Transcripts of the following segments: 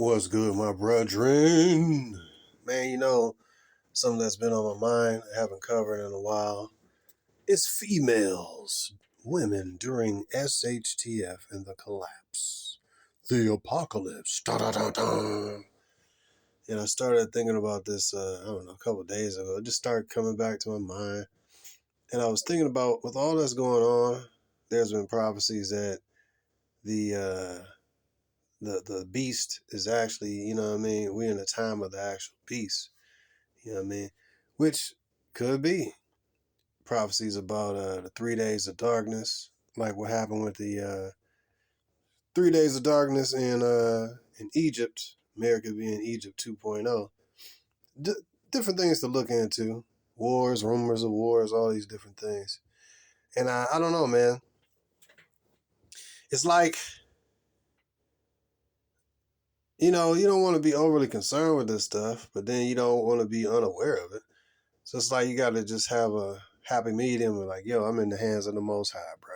What's good, my brethren? Man, something that's been on my mind, I haven't covered in a while, is women during SHTF and the collapse. The apocalypse. Da-da-da-da. And I started thinking about this, a couple of days ago. It just started coming back to my mind. And I was thinking about, with all that's going on, there's been prophecies that the beast is actually, we're in the time of the actual beast. Which could be prophecies about the 3 days of darkness, like what happened with the 3 days of darkness in Egypt, America being Egypt 2.0. Different things to look into. Wars, rumors of wars, all these different things. And I don't know, man. It's like, you don't want to be overly concerned with this stuff, but then you don't want to be unaware of it. So it's like you got to just have a happy medium of like, yo, I'm in the hands of the Most High, bro.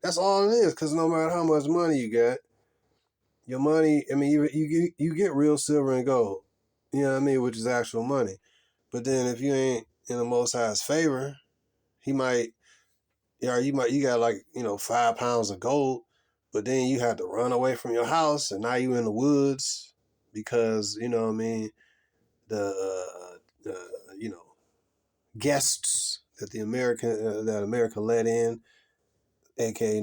That's all it is, because no matter how much money you got, your money, you get real silver and gold, which is actual money. But then if you ain't in the Most High's favor, you got 5 pounds of gold, but then you have to run away from your house, and now you in the woods because, the guests that that America let in, aka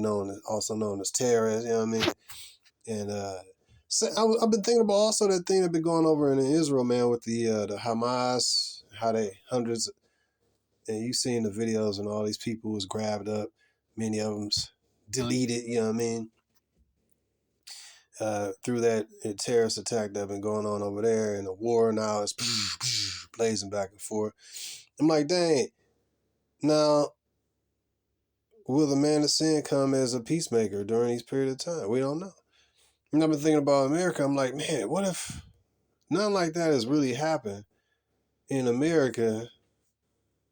also known as terrorists, And so I've been thinking about also that thing that's been going over in Israel, man, with the Hamas, how they hundreds, and you seen the videos and all these people was grabbed up, many of them's deleted, through that terrorist attack that's been going on over there, and the war now is blazing back and forth. I'm like, dang, now will the man of sin come as a peacemaker during these period of time? We don't know. And I've been thinking about America. I'm like, man, what if nothing like that has really happened in America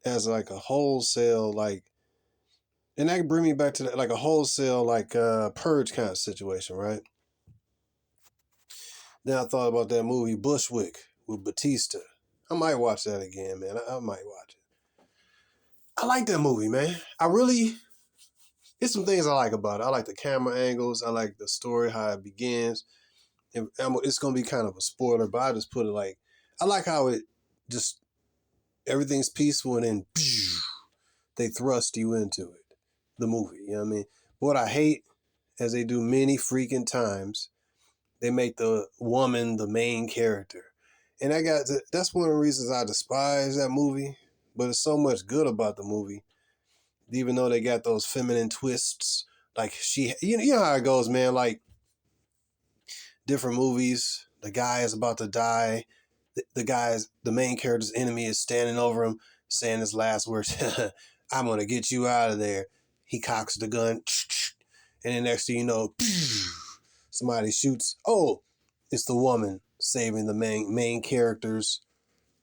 as like a wholesale, and that can bring me back to that, like a wholesale, purge kind of situation, right? Then I thought about that movie Bushwick with Batista. I might watch that again, man. I might watch it. I like that movie, man. It's some things I like about it. I like the camera angles. I like the story, how it begins. And it's going to be kind of a spoiler, but I just put it I like how it just, everything's peaceful and then they thrust you into it, the movie, you know what I mean? But what I hate, as they do many freaking times, they make the woman the main character. And that's one of the reasons I despise that movie, but it's so much good about the movie. Even though they got those feminine twists, you know how it goes, man, like different movies, the guy is about to die, the main character's enemy is standing over him, saying his last words, I'm going to get you out of there. He cocks the gun, and then next thing you know, somebody shoots. Oh, it's the woman saving the main character's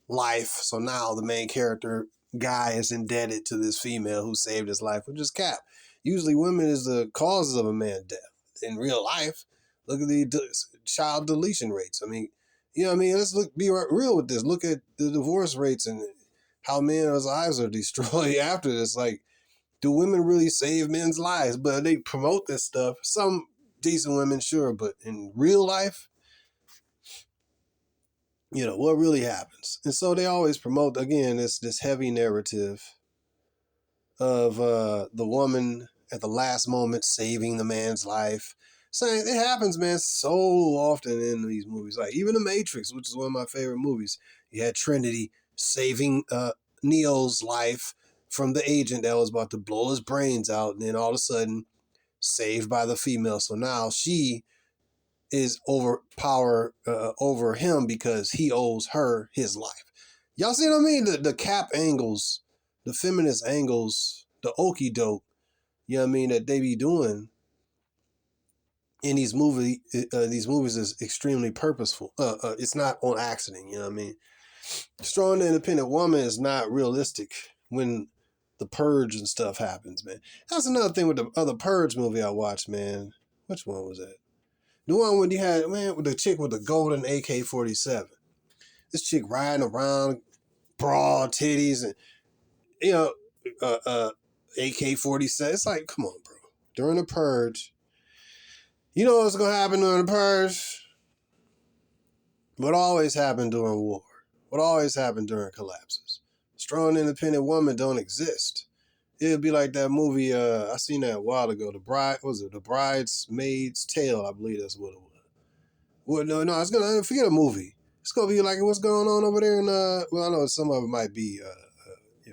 life. So now the main character guy is indebted to this female who saved his life, which is cap. Usually women is the causes of a man's death. In real life, look at the child deletion rates. Let's be real with this. Look at the divorce rates and how men's lives are destroyed after this. Like, do women really save men's lives? But they promote this stuff. Some decent women, sure, but in real life, what really happens? And so they always promote, again, this heavy narrative of the woman at the last moment saving the man's life. Saying it happens, man, so often in these movies. Like even The Matrix, which is one of my favorite movies. You had Trinity saving Neo's life from the agent that was about to blow his brains out, and then all of a sudden saved by the female. So now she is over him because he owes her his life. Y'all see what I mean? The cap angles, the feminist angles, the okie doke, that they be doing in these movies is extremely purposeful. It's not on accident, Strong independent woman is not realistic when the purge and stuff happens, man. That's another thing with the other purge movie I watched, man. Which one was that? The one when you had, man, with the chick with the golden AK-47. This chick riding around, broad titties, and, you know, AK-47. It's like, come on, bro. During the purge, you know what's going to happen during the purge? What always happened during war? What always happened during collapses? Strong, independent women don't exist. It'd be like that movie, I seen that a while ago. The Bridesmaid's Tale, I believe that's what it was. Well, no, it's gonna forget a movie. It's gonna be like what's going on over there in well, I know some of it might be you know,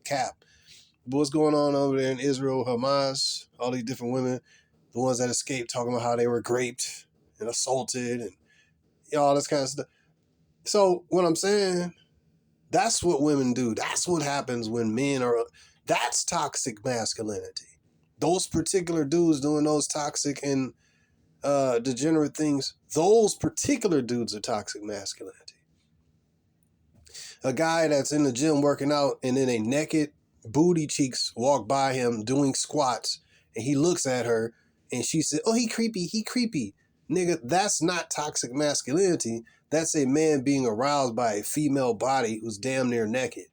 Cap. But what's going on over there in Israel, Hamas, all these different women, the ones that escaped talking about how they were raped and assaulted and all this kind of stuff. So what I'm saying, that's what women do. That's what happens when men are, that's toxic masculinity. Those particular dudes doing those toxic and degenerate things, those particular dudes are toxic masculinity. A guy that's in the gym working out and then a naked booty cheeks walk by him doing squats and he looks at her and she said, oh, he creepy. Nigga, that's not toxic masculinity. That's a man being aroused by a female body who's damn near naked.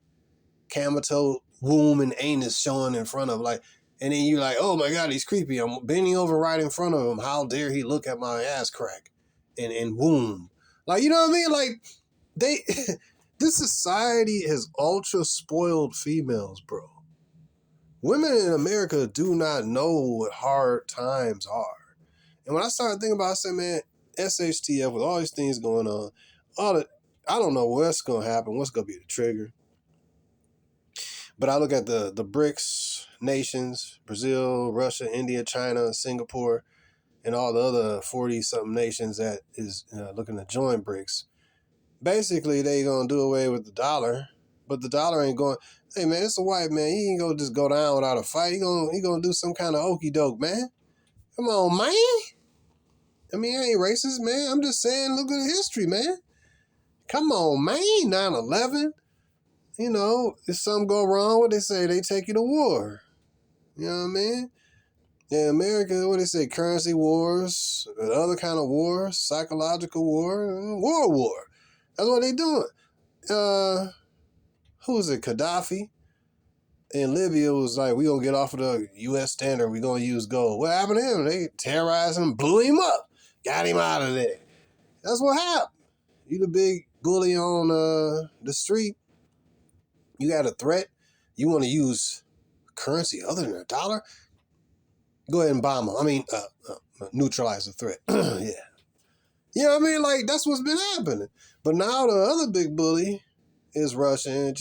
Camel toe, womb, and anus showing in front of, like, and then you're like, oh my God, he's creepy. I'm bending over right in front of him. How dare he look at my ass crack and womb? Like, you know what I mean? Like, they, this society has ultra spoiled females, bro. Women in America do not know what hard times are. And when I started thinking about it, I said, man, SHTF with all these things going on, I don't know what's going to happen, what's going to be the trigger. But I look at the BRICS nations, Brazil, Russia, India, China, Singapore, and all the other 40-something nations that is looking to join BRICS. Basically, they going to do away with the dollar, but the dollar ain't going, hey, man, it's a white man. He ain't going to just go down without a fight. He gonna do some kind of okey doke, man. Come on, man. I mean, I ain't racist, man. I'm just saying, look at the history, man. Come on, man. 9/11. You know, if something go wrong, what they say, they take you to war. You know what I mean? In America, what they say, currency wars, other kind of wars, psychological war. That's what they doing. Who's it, Gaddafi? In Libya was like, we gonna get off of the U.S. standard, we gonna use gold. What happened to him? They terrorized him, blew him up, got him out of there. That's what happened. You the big bully on the street, you got a threat, you want to use currency other than a dollar? Go ahead and bomb them. I mean, neutralize the threat. Yeah. You know what I mean? Like, that's what's been happening. But now the other big bully is Russia and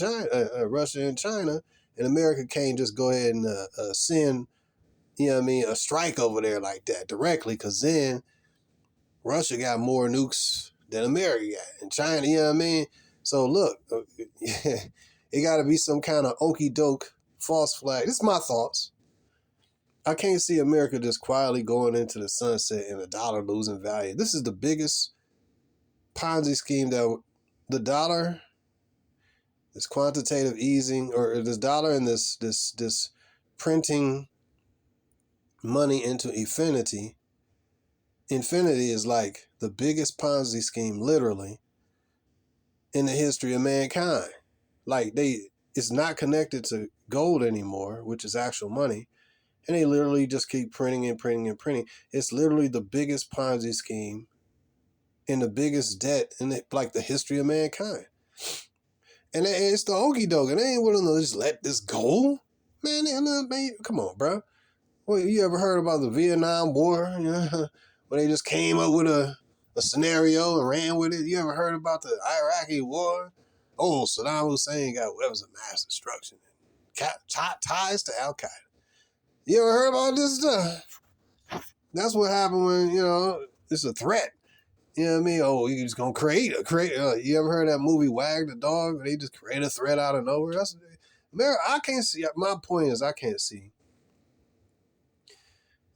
China. And America can't just go ahead and send, you know what I mean, a strike over there like that directly, because then Russia got more nukes than America got. And China, you know what I mean? So look, it got to be some kind of okey doke false flag. This is my thoughts. I can't see America just quietly going into the sunset and the dollar losing value. This is the biggest Ponzi scheme that the dollar, this quantitative easing, or this dollar and this printing money into infinity. Infinity is like the biggest Ponzi scheme, literally, in the history of mankind. Like, it's not connected to gold anymore, which is actual money. And they literally just keep printing and printing and printing. It's literally the biggest Ponzi scheme and the biggest debt in the history of mankind. And it's the okey doke. And they ain't willing to just let this go. Man, come on, bro. Well, you ever heard about the Vietnam War? You know, when they just came up with a scenario and ran with it? You ever heard about the Iraqi War? Oh, Saddam Hussein got weapons of mass destruction. Ties to Al-Qaeda. You ever heard about this stuff? That's what happened when, you know, it's a threat. You know what I mean? Oh, you just gonna create. You ever heard that movie Wag the Dog? They just create a threat out of nowhere. I can't see. My point is, I can't see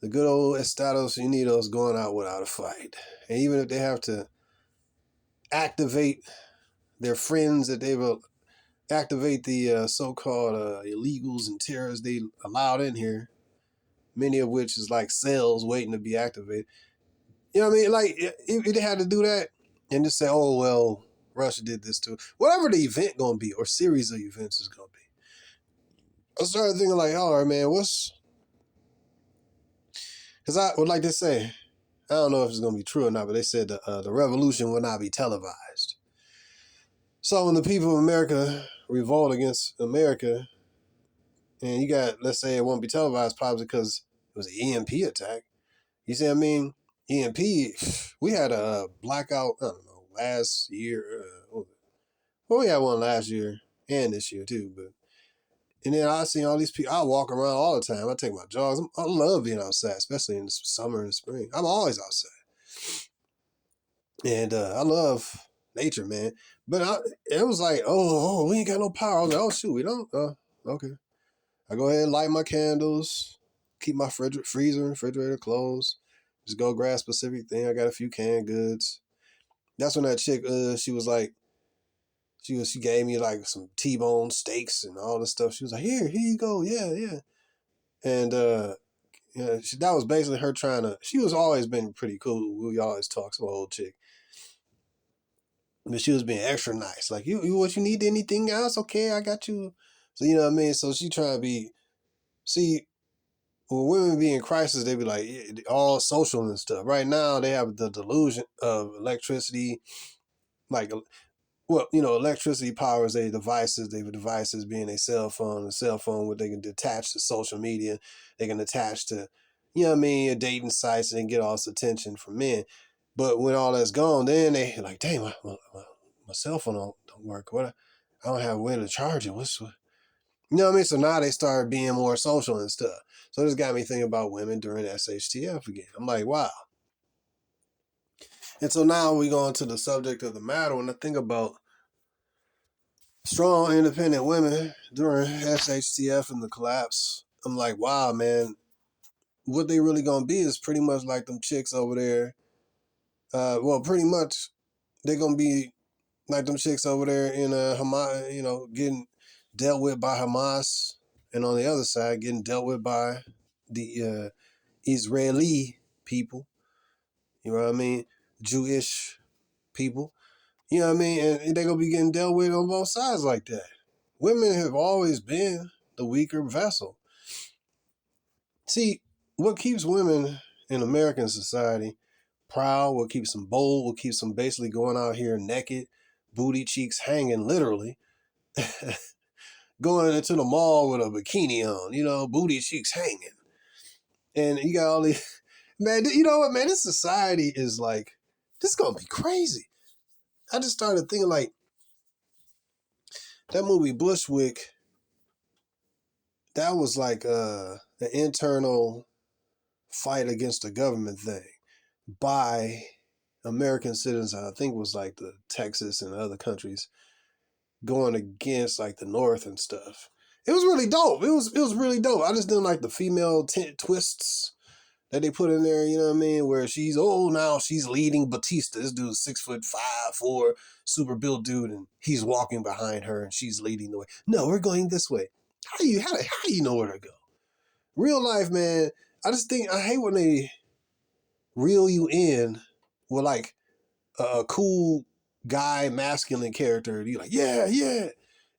the good old Estados Unidos going out without a fight. And even if they have to activate their friends that they will activate the so-called illegals and terrorists they allowed in here, many of which is like cells waiting to be activated. You know what I mean? Like, if they had to do that and just say, oh, well, Russia did this too. Whatever the event going to be or series of events is going to be. I started thinking like, all right, man, because I would like to say, I don't know if it's going to be true or not, but they said the revolution will not be televised. So when the people of America revolt against America, and you got, let's say it won't be televised probably because it was an EMP attack. You see what I mean? EMP, we had a blackout, I don't know, last year. Well, we had one last year and this year too. But and then I see all these people. I walk around all the time. I take my jogs. I love being outside, especially in the summer and spring. I'm always outside, and I love nature, man. But it was like, oh, we ain't got no power. I was like, oh shoot, we don't. Okay. I go ahead and light my candles, keep my refrigerator closed. Just go grab a specific thing. I got a few canned goods. That's when that chick, she was like, she gave me like some T-bone steaks and all this stuff. She was like, here you go. Yeah. And that was basically her trying to, she was always been pretty cool. We always talk, some old chick. But she was being extra nice. Like, you what you need, anything else? Okay, I got you. So, you know what I mean? So she trying to be, see, when women be in crisis, they be like all social and stuff. Right now, they have the delusion of electricity, like, well, electricity powers their devices. They have devices being a cell phone where they can attach to social media. They can attach to, you know what I mean, dating sites and get all this attention from men. But when all that's gone, then they like, dang, my cell phone don't work. What? I don't have a way to charge it. You know what I mean? So now they start being more social and stuff. So this got me thinking about women during SHTF again. I'm like, wow. And so now we go into the subject of the matter. When I think about strong, independent women during SHTF and the collapse, I'm like, wow, man, what they really gonna be is pretty much like them chicks over there. Well, pretty much they're gonna be like them chicks over there in Hamas, getting dealt with by Hamas, and on the other side, getting dealt with by the Israeli people. You know what I mean? Jewish people. You know what I mean? And they're gonna be getting dealt with on both sides like that. Women have always been the weaker vessel. See, what keeps women in American society proud, what keeps them bold, what keeps them basically going out here naked, booty cheeks hanging literally, going into the mall with a bikini on, booty cheeks hanging. And you got all these, man, you know what, man, this society is like, this is going to be crazy. I just started thinking like, that movie Bushwick, that was like an internal fight against the government thing by American citizens. I think it was like the Texas and other countries going against like the North and stuff. It was really dope. It was really dope. I just didn't like the female twists that they put in there, you know what I mean? Where now she's leading Batista. This dude's 6'5", 4", super built dude, and he's walking behind her and she's leading the way. No, we're going this way. How do you know where to go? Real life, man, I hate when they reel you in with like a cool guy, masculine character. You're like, yeah.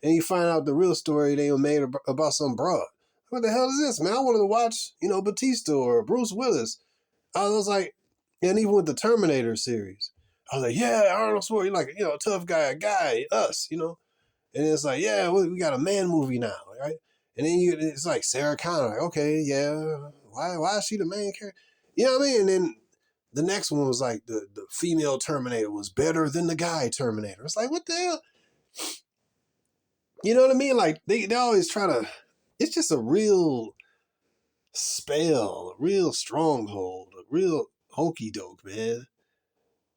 And you find out the real story they made about some broad. What the hell is this, man? I wanted to watch, Batista or Bruce Willis. I was like, and even with the Terminator series, I was like, yeah, Arnold Schwarzenegger, like, tough guy, us. And it's like, yeah, we got a man movie now, right? And then it's like Sarah Connor, like, okay, yeah, why is she the main character? You know what I mean? And then the next one was like the female Terminator was better than the guy Terminator. It's like, what the hell? You know what I mean? Like they always try to, it's just a real spell, a real stronghold, a real hokey doke, man.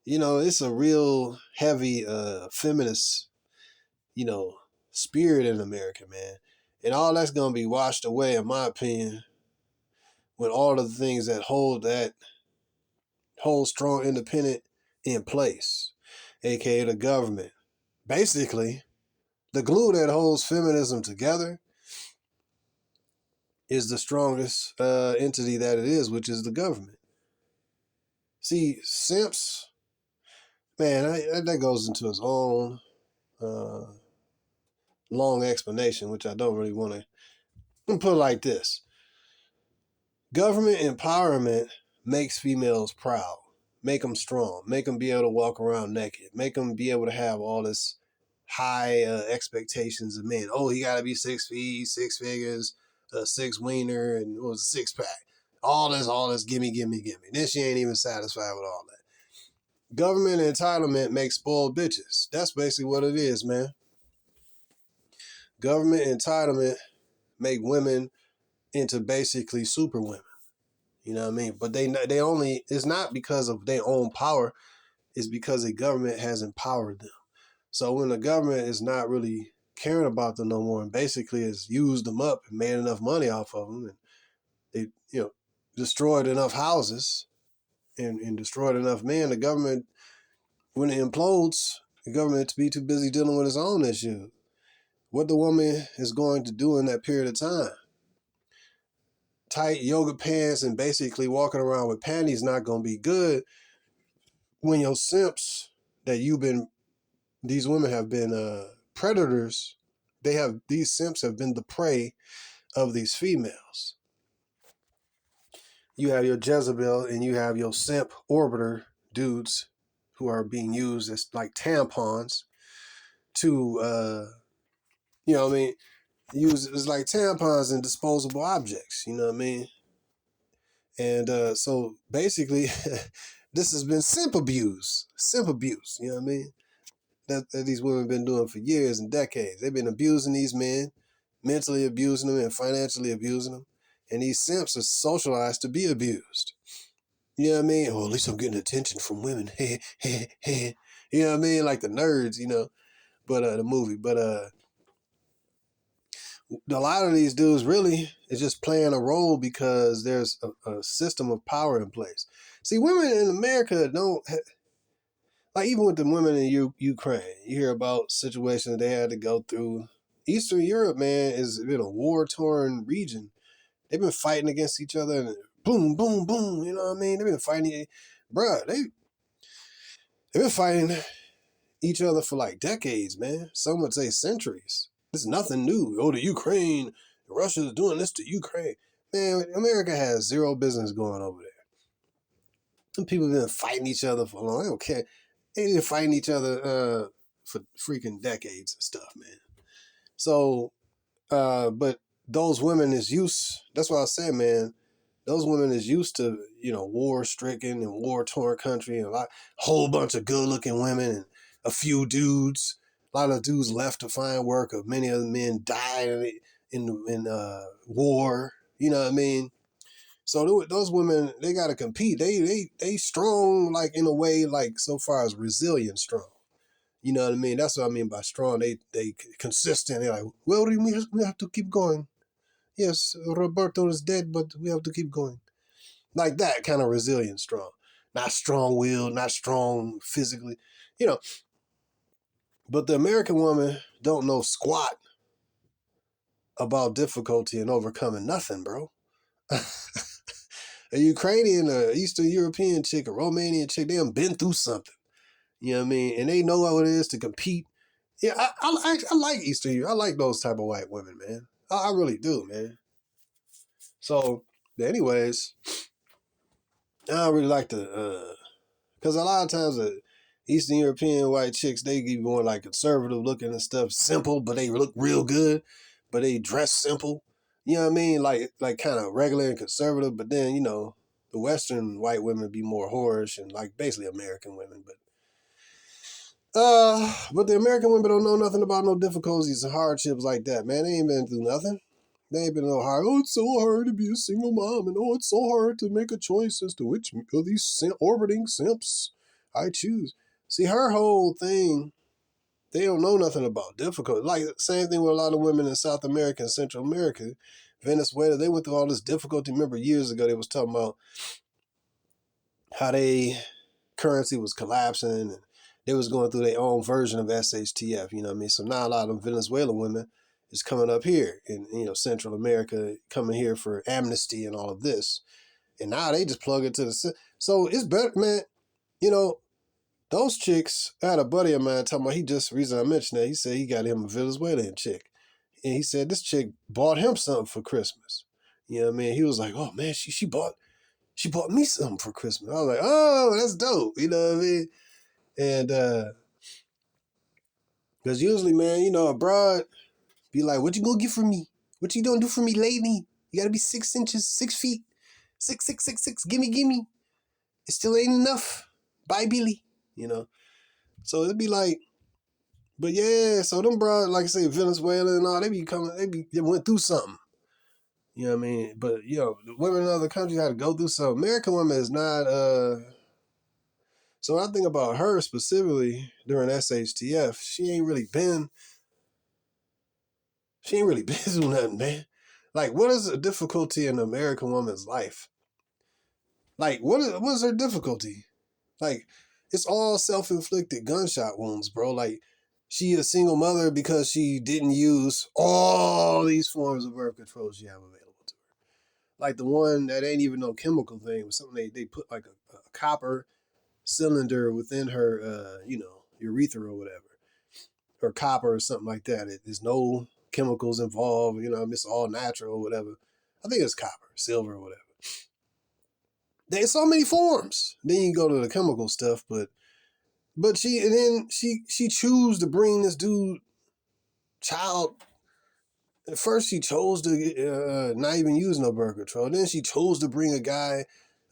It's a real heavy feminist, spirit in America, man. And all that's gonna be washed away, in my opinion, with all of the things that hold strong independent in place, aka the government. Basically, the glue that holds feminism together is the strongest entity that it is, which is the government. See, simps, man, that goes into its own long explanation, which I don't really want to. I'm put it like this: government empowerment makes females proud, make them strong, make them be able to walk around naked, make them be able to have all this high expectations of men. Oh, he got to be 6 feet, 6 figures, a six wiener, and what was a six pack. All this, gimme, gimme, gimme. Then she ain't even satisfied with all that. Government entitlement makes spoiled bitches. That's basically what it is, man. Government entitlement make women into basically super women. You know what I mean? But they only, it's not because of their own power. It's because the government has empowered them. So when the government is not really caring about them no more and basically has used them up and made enough money off of them, and they, destroyed enough houses and destroyed enough men, the government, when it implodes, the government to be too busy dealing with its own issue. What the woman is going to do in that period of time? Tight yoga pants and basically walking around with panties not going to be good when your simps that these women have been predators. These simps have been the prey of these females. You have your Jezebel and you have your simp orbiter dudes who are being used as like tampons to, use as like tampons and disposable objects, you know what I mean? And so basically, this has been simp abuse, you know what I mean? That these women have been doing for years and decades. They've been abusing these men, mentally abusing them and financially abusing them. And these simps are socialized to be abused. You know what I mean? Oh, at least I'm getting attention from women. You know what I mean? Like the nerds, but the movie. But a lot of these dudes really is just playing a role because there's a system of power in place. See, women in America don't, like even with the women in Ukraine, you hear about situations they had to go through. Eastern Europe, man, has been a war-torn region. They've been fighting against each other and boom, boom, boom, you know what I mean? They've been fighting, bruh, they've been fighting each other for like decades, man. Some would say centuries. It's nothing new. Oh, the Ukraine, Russia's doing this to Ukraine. Man, America has zero business going over there. And people have been fighting each other for long. I don't care. They've been fighting each other for freaking decades and stuff, man. So, but those women is used, that's what I said, man. Those women is used to, war-stricken and war-torn country and whole bunch of good-looking women and a few dudes. A lot of dudes left to find work. Many of the men died in war. You know what I mean? So those women, they got to compete. They strong, like in a way, like so far as resilient strong. You know what I mean? That's what I mean by strong. They consistent. They're like, well, we have to keep going. Yes, Roberto is dead, but we have to keep going. Like that kind of resilient strong. Not strong-willed, not strong physically, But the American woman don't know squat about difficulty and overcoming nothing, bro. A Ukrainian, a Eastern European chick, a Romanian chick, they done been through something. You know what I mean? And they know what it is to compete. Yeah, I like Eastern Europe. I like those type of white women, man. I really do, man. So, anyways, I don't really like the, because a lot of times the Eastern European white chicks, they be more like conservative looking and stuff, simple, but they look real good, but they dress simple. You know what I mean? Like kind of regular and conservative, but then, the Western white women be more whorish and like basically American women, but the American women don't know nothing about no difficulties and hardships like that, man. They ain't been through nothing. They ain't been no hard. Oh, it's so hard to be a single mom, and oh, it's so hard to make a choice as to which of these orbiting simps I choose. See, her whole thing, they don't know nothing about difficulty. Like same thing with a lot of women in South America and Central America, Venezuela. They went through all this difficulty. Remember years ago they was talking about how they currency was collapsing and they was going through their own version of SHTF, you know what I mean? So now a lot of Venezuelan women is coming up here in, Central America, coming here for amnesty and all of this. And now they just plug it to the... So it's better, man. You know, those chicks, I had a buddy of mine talking about, reason I mentioned that, he said he got him a Venezuelan chick. And he said this chick bought him something for Christmas. You know what I mean? He was like, oh man, she bought me something for Christmas. I was like, oh, that's dope. You know what I mean? And because usually, man, you know, a broad be like, what you gonna get for me? What you gonna do for me lately? You gotta be 6 inches, 6 feet, 6. Gimme. It still ain't enough. Bye, Billy. You know? So it'd be like, but yeah, so them broad, like I say, Venezuela and all, they went through something. You know what I mean? But, you know, the women in other countries had to go through something. American women is not, so when I think about her specifically during SHTF, she ain't really been through nothing, man. Like, what is the difficulty in an American woman's life? Like, what is her difficulty? Like, it's all self-inflicted gunshot wounds, bro. Like, she a single mother because she didn't use all these forms of birth control she have available to her. Like the one that ain't even no chemical thing, but something they put like a copper cylinder within her, urethra or whatever, or copper or something like that. There's no chemicals involved. You know, it's all natural or whatever. I think it's copper, silver or whatever. There's so many forms. Then you go to the chemical stuff, but she chose to bring this dude child. At first, she chose to not even use no birth control. Then she chose to bring a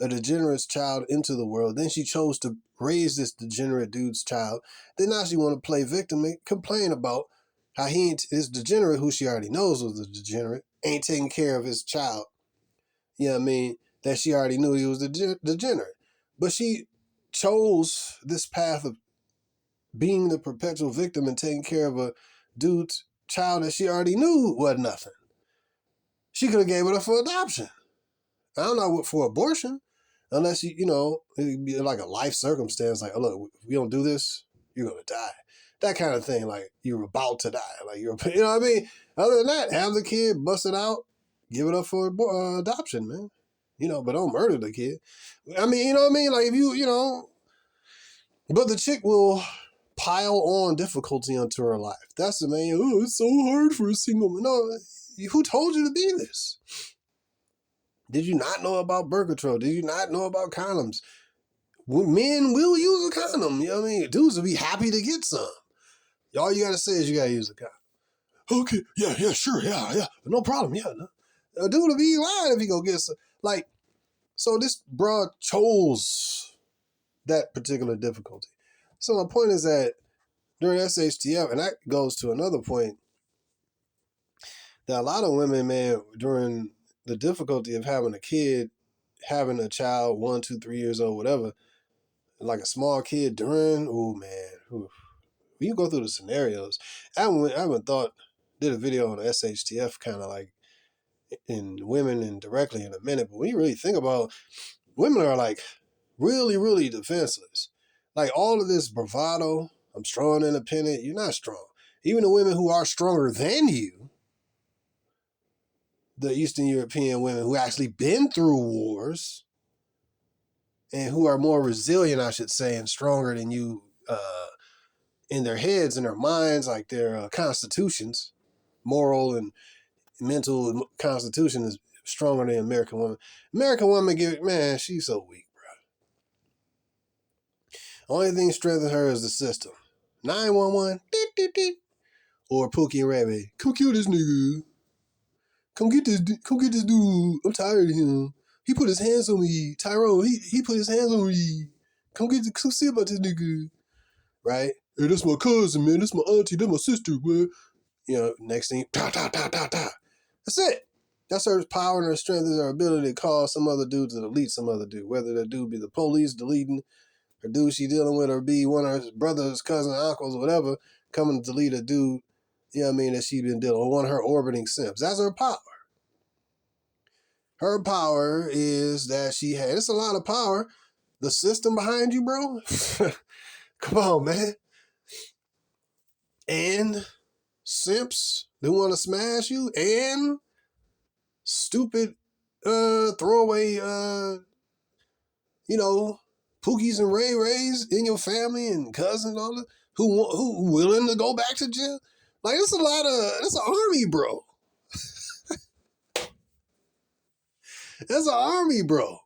degenerate child into the world. Then she chose to raise this degenerate dude's child. Then now she want to play victim and complain about how his degenerate, who she already knows was a degenerate, ain't taking care of his child. You know what I mean? That she already knew he was degenerate. But she chose this path of being the perpetual victim and taking care of a dude's child that she already knew wasn't nothing. She could have gave it up for adoption. I don't know for abortion, unless it'd be like a life circumstance. Like, oh, look, if we don't do this, you're gonna die. That kind of thing. Like you're about to die. Like you know what I mean. Other than that, have the kid, bust it out, give it up for adoption, man. You know, but don't murder the kid. I mean, you know what I mean. Like if but the chick will pile on difficulty onto her life. That's the main. Oh, it's so hard for a single woman. No, who told you to be this? Did you not know about birth control? Did you not know about condoms? Men will use a condom. You know what I mean? Dudes will be happy to get some. All you gotta say is you gotta use a condom. Okay, yeah, sure, yeah, no problem, yeah. No. A dude will be lying if he go get some. Like, so this broad chose that particular difficulty. So my point is that during SHTF, and that goes to another point, that a lot of women, man, during the difficulty of having a kid, having a child, 1, 2, 3 years old, whatever, like a small kid during, oh man, when you go through the scenarios, I haven't did a video on SHTF kind of like in women and directly in a minute, but when you really think about, women are like really, really defenseless. Like all of this bravado, I'm strong, independent, you're not strong. Even the women who are stronger than you, the Eastern European women who actually been through wars and who are more resilient, I should say, and stronger than you in their heads and their minds, like their constitutions, moral and mental constitution is stronger than American woman. American woman, she's so weak, bro. Only thing strengthening her is the system. 911, or Pookie and Rabbit, come kill this nigga. Come get this dude. I'm tired of him. He put his hands on me. Tyrone, he put his hands on me. Come see about this nigga. Right? Hey, that's my cousin, man. That's my auntie. That's my sister, man. Next thing, da. That's it. That's her power and her strength is her ability to call some other dude to delete some other dude. Whether that dude be the police deleting her dude she dealing with, or be one of her brothers, cousins, uncles, whatever, coming to delete a dude, that she been dealing with, one of her orbiting simps. That's her power. Her power is that she has, it's a lot of power. The system behind you, bro. Come on, man. And simps who want to smash you, and stupid throwaway, Pookies and Ray Rays in your family and cousins and all that who willing to go back to jail. Like, it's an army, bro. That's an army, bro.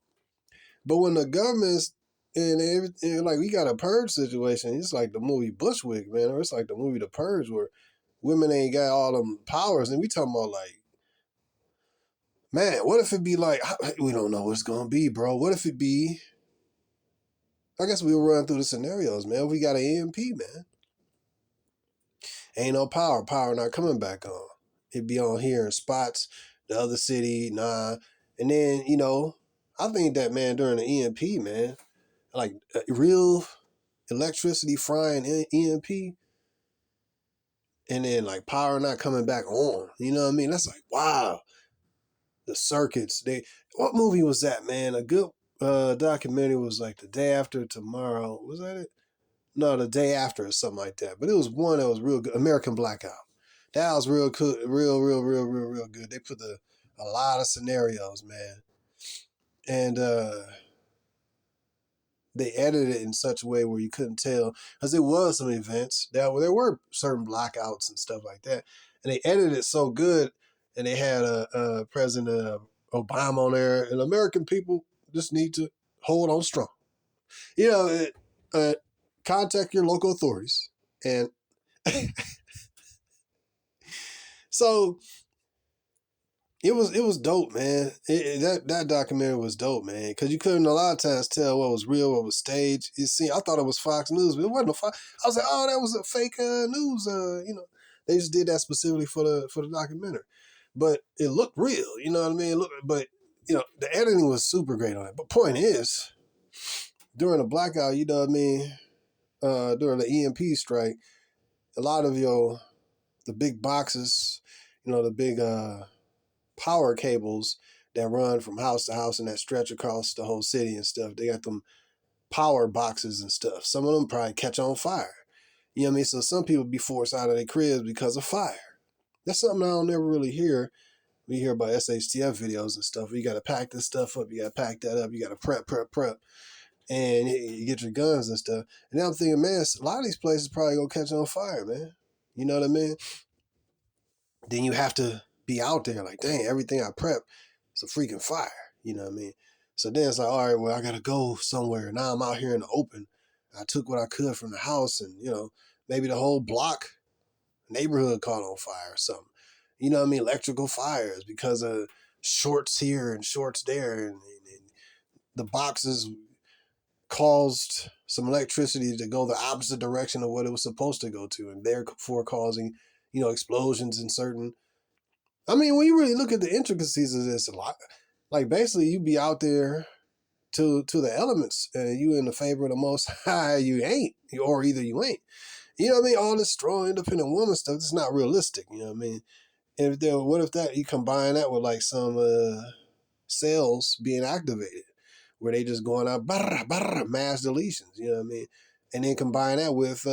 But when the government's and everything, like, we got a purge situation, it's like the movie Bushwick, man, or it's like the movie The Purge, where women ain't got all them powers, and we talking about, like, man, what if it be like, we don't know what it's gonna be, bro. What if it be, I guess we'll run through the scenarios, man. We got an EMP, man. Ain't no power not coming back on. It be on here in spots, the other city, nah. And then, I think that, man, during the EMP, man, like real electricity frying EMP, and then like power not coming back on. You know what I mean? That's like, wow. The circuits. What movie was that, man? A good documentary was like The Day After Tomorrow. Was that it? No, The Day After or something like that. But it was one that was real good. American Blackout. That was real good. Real good. They put a lot of scenarios, man. And they edited it in such a way where you couldn't tell, because there was some events that there were certain blackouts and stuff like that, and they edited it so good, and they had a President Obama on there, and American people just need to hold on strong. Contact your local authorities, and so it was dope, man. That documentary was dope, man, because you couldn't a lot of times tell what was real, what was staged. I thought it was Fox News, but it wasn't Fox. I was like, oh, that was a fake news. They just did that specifically for the documentary, but it looked real. You know what I mean? But the editing was super great on it. But point is, during the blackout, you know what I mean, during the EMP strike, a lot of the big boxes, the big power cables that run from house to house and that stretch across the whole city and stuff. They got them power boxes and stuff. Some of them probably catch on fire. You know what I mean? So some people be forced out of their cribs because of fire. That's something I don't never really hear. We hear about SHTF videos and stuff. You got to pack this stuff up. You got to pack that up. You got to prep. And you get your guns and stuff. And now I'm thinking, man, a lot of these places probably going to catch on fire, man. You know what I mean? Then you have to be out there like, dang, everything I prep is a freaking fire. You know what I mean? So then it's like, all right, well, I got to go somewhere. Now I'm out here in the open. I took what I could from the house, and, maybe the whole block, neighborhood caught on fire or something. You know what I mean? Electrical fires because of shorts here and shorts there. And the boxes caused some electricity to go the opposite direction of what it was supposed to go to, and therefore causing, explosions in certain. I mean, when you really look at the intricacies of this, a lot, like, basically you be out there to the elements, and you in the favor of the Most High, you ain't, or either you ain't. You know what I mean? All this strong, independent woman stuff, it's not realistic. You know what I mean? And what if that you combine that with like some cells being activated, where they just going out mass deletions? You know what I mean? And then combine that with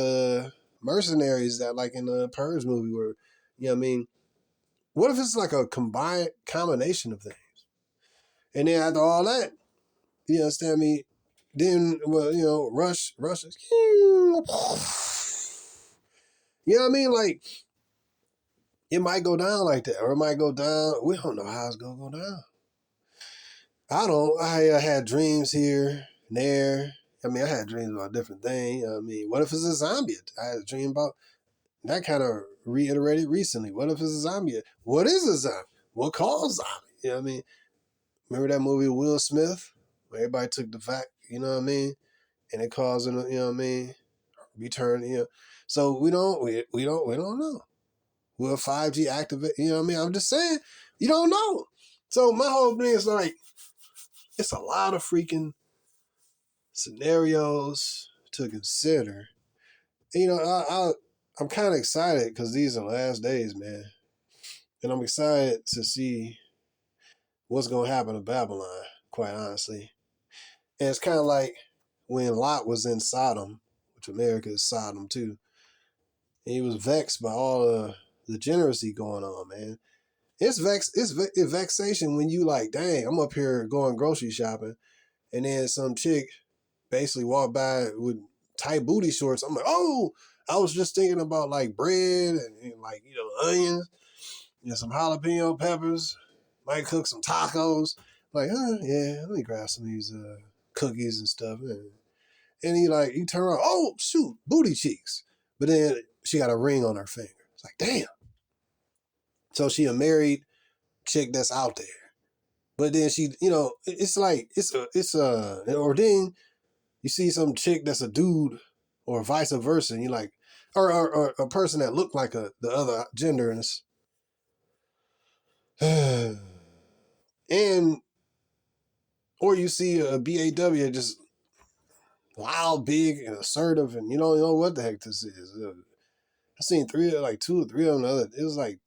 mercenaries that, like in the Purge movie, where, you know what I mean? What if it's like a combination of things? And then after all that, you understand me? Then, well, Russia's, you know what I mean? Like, it might go down like that, or it might go down. We don't know how it's gonna go down. I had dreams here and there. I mean, I had dreams about different things. I mean, what if it's a zombie? I had a dream about that, kind of reiterated recently. What if it's a zombie? What is a zombie? What caused zombie? You know what I mean? Remember that movie Will Smith, where everybody took the vac, you know what I mean? And it caused, you know what I mean? Return, So we don't know. Will 5G activate? You know what I mean? I'm just saying, you don't know. So my whole thing is like, it's a lot of freaking scenarios to consider. And, I'm kind of excited because these are the last days, man. And I'm excited to see what's going to happen to Babylon, quite honestly. And it's kind of like when Lot was in Sodom, which America is Sodom too. And he was vexed by all the degeneracy going on, man. It's vexation when you like, dang, I'm up here going grocery shopping, and then some chick basically walk by with tight booty shorts. I'm like, oh, I was just thinking about like bread and like, onions, some jalapeno peppers, might cook some tacos. Like, yeah, let me grab some of these cookies and stuff. And he turn around, oh shoot, booty cheeks. But then she got a ring on her finger. It's like, damn. So she a married chick that's out there. But then she, it's like or then you see some chick that's a dude, or vice versa, and you like, or a person that looked like the other gender, and it's, and or you see a BAW just loud, big, and assertive, and you don't know what the heck this is. I seen two or three of them. It was like,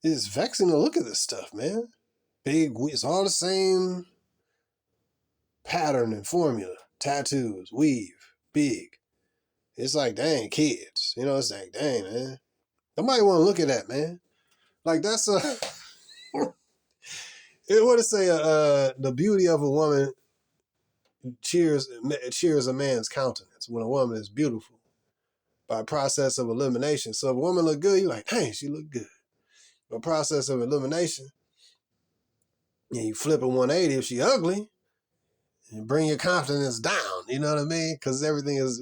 it's vexing to look at this stuff, man. Big, it's all the same pattern and formula. Tattoos, weave, big. It's like, dang, kids. It's like, dang, man. Nobody want to look at that, man. Like, that's what it say? The beauty of a woman cheers a man's countenance when a woman is beautiful by process of elimination. So if a woman look good, you're like, dang, she look good. By process of elimination, and you flip a 180 if she ugly, and bring your confidence down. You know what I mean? Because everything is,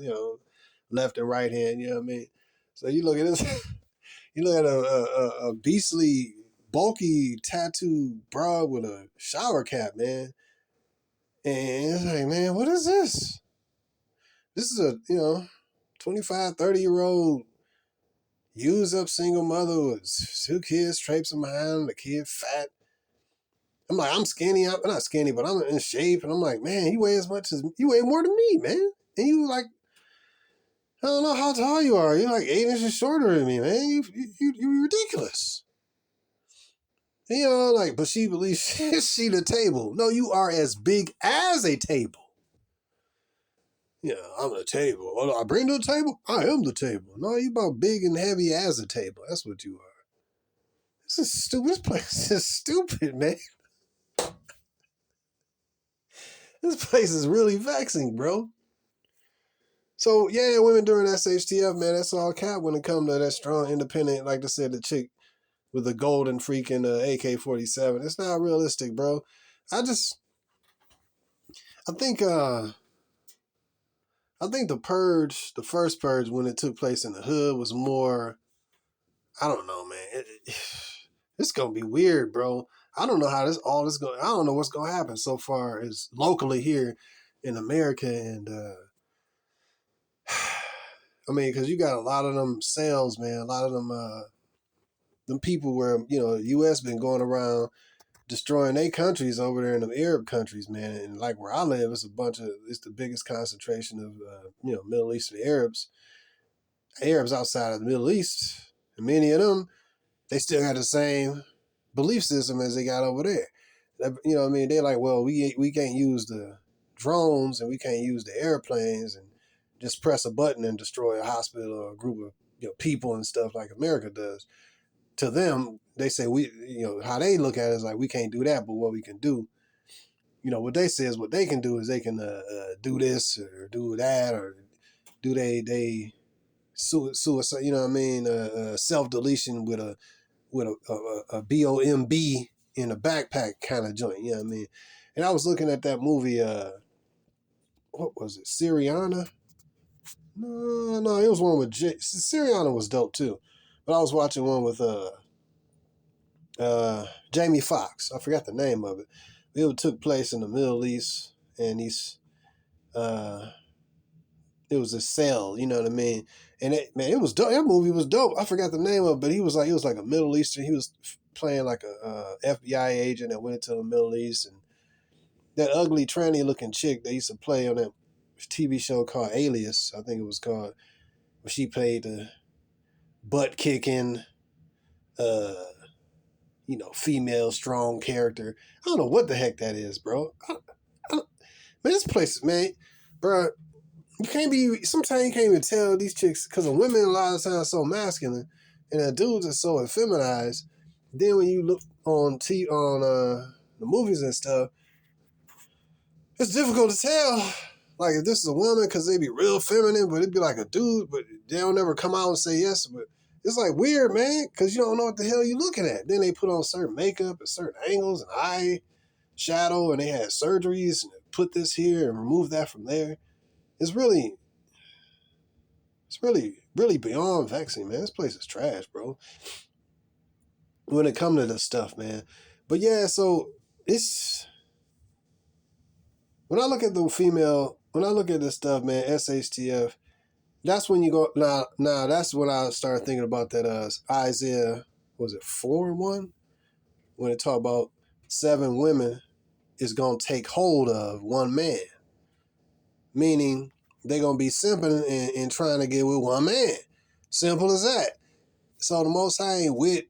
left and right hand. You know what I mean? So you look at this. You look at a beastly, bulky tattoo broad with a shower cap, man. And it's like, man, what is this? This is a, 25, 30-year-old used up single mother with 2 kids traipsing behind, the kid fat. I'm like, I'm skinny. I'm not skinny, but I'm in shape. And I'm like, man, you weigh more than me, man. And you like, I don't know how tall you are. You're like 8 inches shorter than me, man. You're ridiculous. But she believes she the table. No, you are as big as a table. I'm the table. What do I bring to the table? I am the table. No, you about big and heavy as a table. That's what you are. This is stupid. This place is stupid, man. This place is really vexing, bro. So, yeah, women during SHTF, man, that's all cap when it comes to that strong, independent, like I said, the chick with the golden freaking AK-47. It's not realistic, bro. I think the purge, the first purge, when it took place in the hood, was more, I don't know, man. It's going to be weird, bro. I don't know how I don't know what's going to happen so far as locally here in America. And, I mean, because you got a lot of them sales, man. A lot of them people where, the U.S. been going around destroying their countries over there in the Arab countries, man. And like where I live, it's the biggest concentration of, Middle Eastern Arabs outside of the Middle East. And many of them, they still got the same belief system as they got over there. You know what I mean? They're like, well, we can't use the drones and we can't use the airplanes and just press a button and destroy a hospital or a group of people and stuff like America does. To them, they say how they look at it is like, we can't do that, but what we can do, what they say is what they can do is they can do this or do that, or do they suicide, self-deletion with a BOMB in a backpack kind of joint, you know what I mean? And I was looking at that movie, what was it, Syriana? No, it was one with Syriana was dope too. But I was watching one with Jamie Foxx. I forgot the name of it. It took place in the Middle East, and it was a cell, you know what I mean? And it was dope. That movie was dope. I forgot the name of it, but it was like a Middle Eastern. He was playing like a FBI agent that went into the Middle East, and that ugly tranny looking chick they used to play on that TV show called Alias, I think it was called, where she played the butt kicking, female strong character. I don't know what the heck that is, bro. Man, this place, man, bro, sometimes you can't even tell these chicks, because the women a lot of times are so masculine, and the dudes are so effeminized, then when you look on the movies and stuff, it's difficult to tell. Like if this is a woman, because they be real feminine, but it'd be like a dude, but they don't ever come out and say yes. But it's like weird, man, because you don't know what the hell you're looking at. Then they put on certain makeup at certain angles and eye shadow, and they had surgeries and put this here and remove that from there. It's really beyond vexing, man. This place is trash, bro. When it comes to this stuff, man. But yeah, so it's when I look at this stuff, man, SHTF, that's when you go now that's when I started thinking about that Isaiah, was it 4:1? When it talk about 7 women is gonna take hold of one man. Meaning they're gonna be simping and trying to get with one man. Simple as that. So the Most High ain't with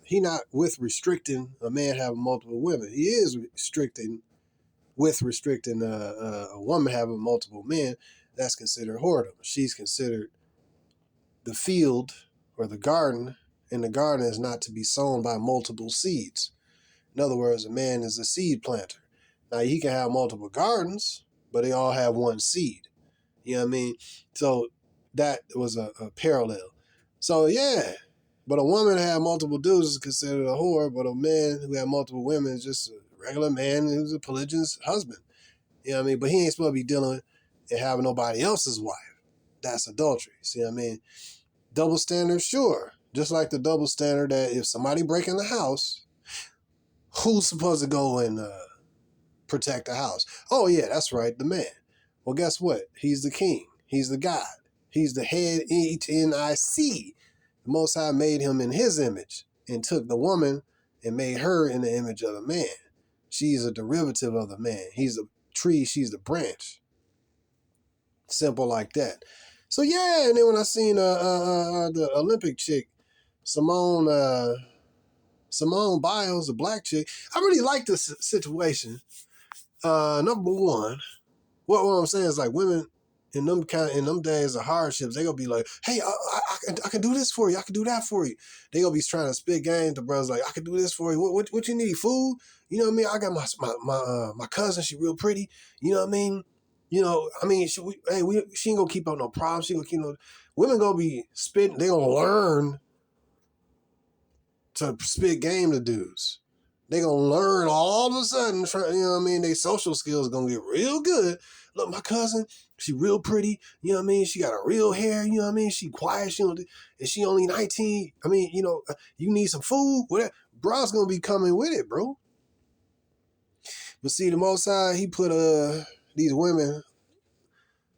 he not with restricting a man having multiple women. He is restricting a woman having multiple men. That's considered whoredom. She's considered the field or the garden, and the garden is not to be sown by multiple seeds. In other words, a man is a seed planter. Now he can have multiple gardens, but they all have one seed. You know what I mean? So that was a parallel. So yeah, but a woman who had multiple dudes is considered a whore, but a man who had multiple women is just a regular man who's a polygamous husband. You know what I mean? But he ain't supposed to be dealing and having nobody else's wife. That's adultery. See what I mean? Double standard, sure. Just like the double standard that if somebody break in the house, who's supposed to go and protect the house? Oh yeah, that's right, the man. Well, guess what? He's the king. He's the God. He's the head, HNIC. The Most High made him in his image and took the woman and made her in the image of the man. She's a derivative of the man. He's the tree, she's the branch. Simple like that. So yeah, and then when I seen the Olympic chick, Simone Biles, a black chick, I really like this situation. Number one, what I'm saying is like women in them days of hardships, they gonna be like, hey, I can do this for you, I can do that for you. They gonna be trying to spit game to brothers like, I can do this for you. What you need? Food? You know what I mean? I got my cousin. She real pretty. You know what I mean? You know, I mean, she ain't gonna keep up no problems. She gonna keep no. Women gonna be spitting. They gonna learn to spit game to dudes. They gonna learn all of a sudden. You know what I mean? Their social skills gonna get real good. Look, my cousin, she real pretty. You know what I mean? She got a real hair. You know what I mean? She quiet. And she only 19. I mean, you know, you need some food. Whatever. Bro's gonna be coming with it, bro. But see, the Most High, he put these women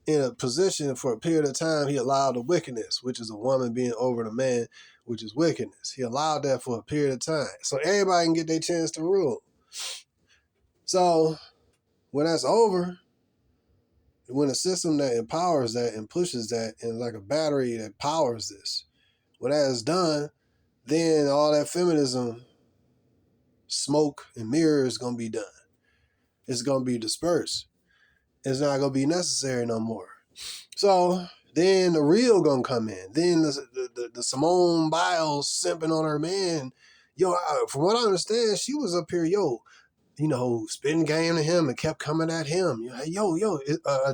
in a position for a period of time. He allowed the wickedness, which is a woman being over the man, which is wickedness. He allowed that for a period of time. So everybody can get their chance to rule. So when that's over, when a system that empowers that and pushes that and like a battery that powers this, when that is done, then all that feminism smoke and mirrors is going to be done. It's going to be dispersed. It's not going to be necessary no more. So then the real going to come in. Then the Simone Biles simping on her man. Yo, from what I understand, she was up here, you know, spitting game to him and kept coming at him.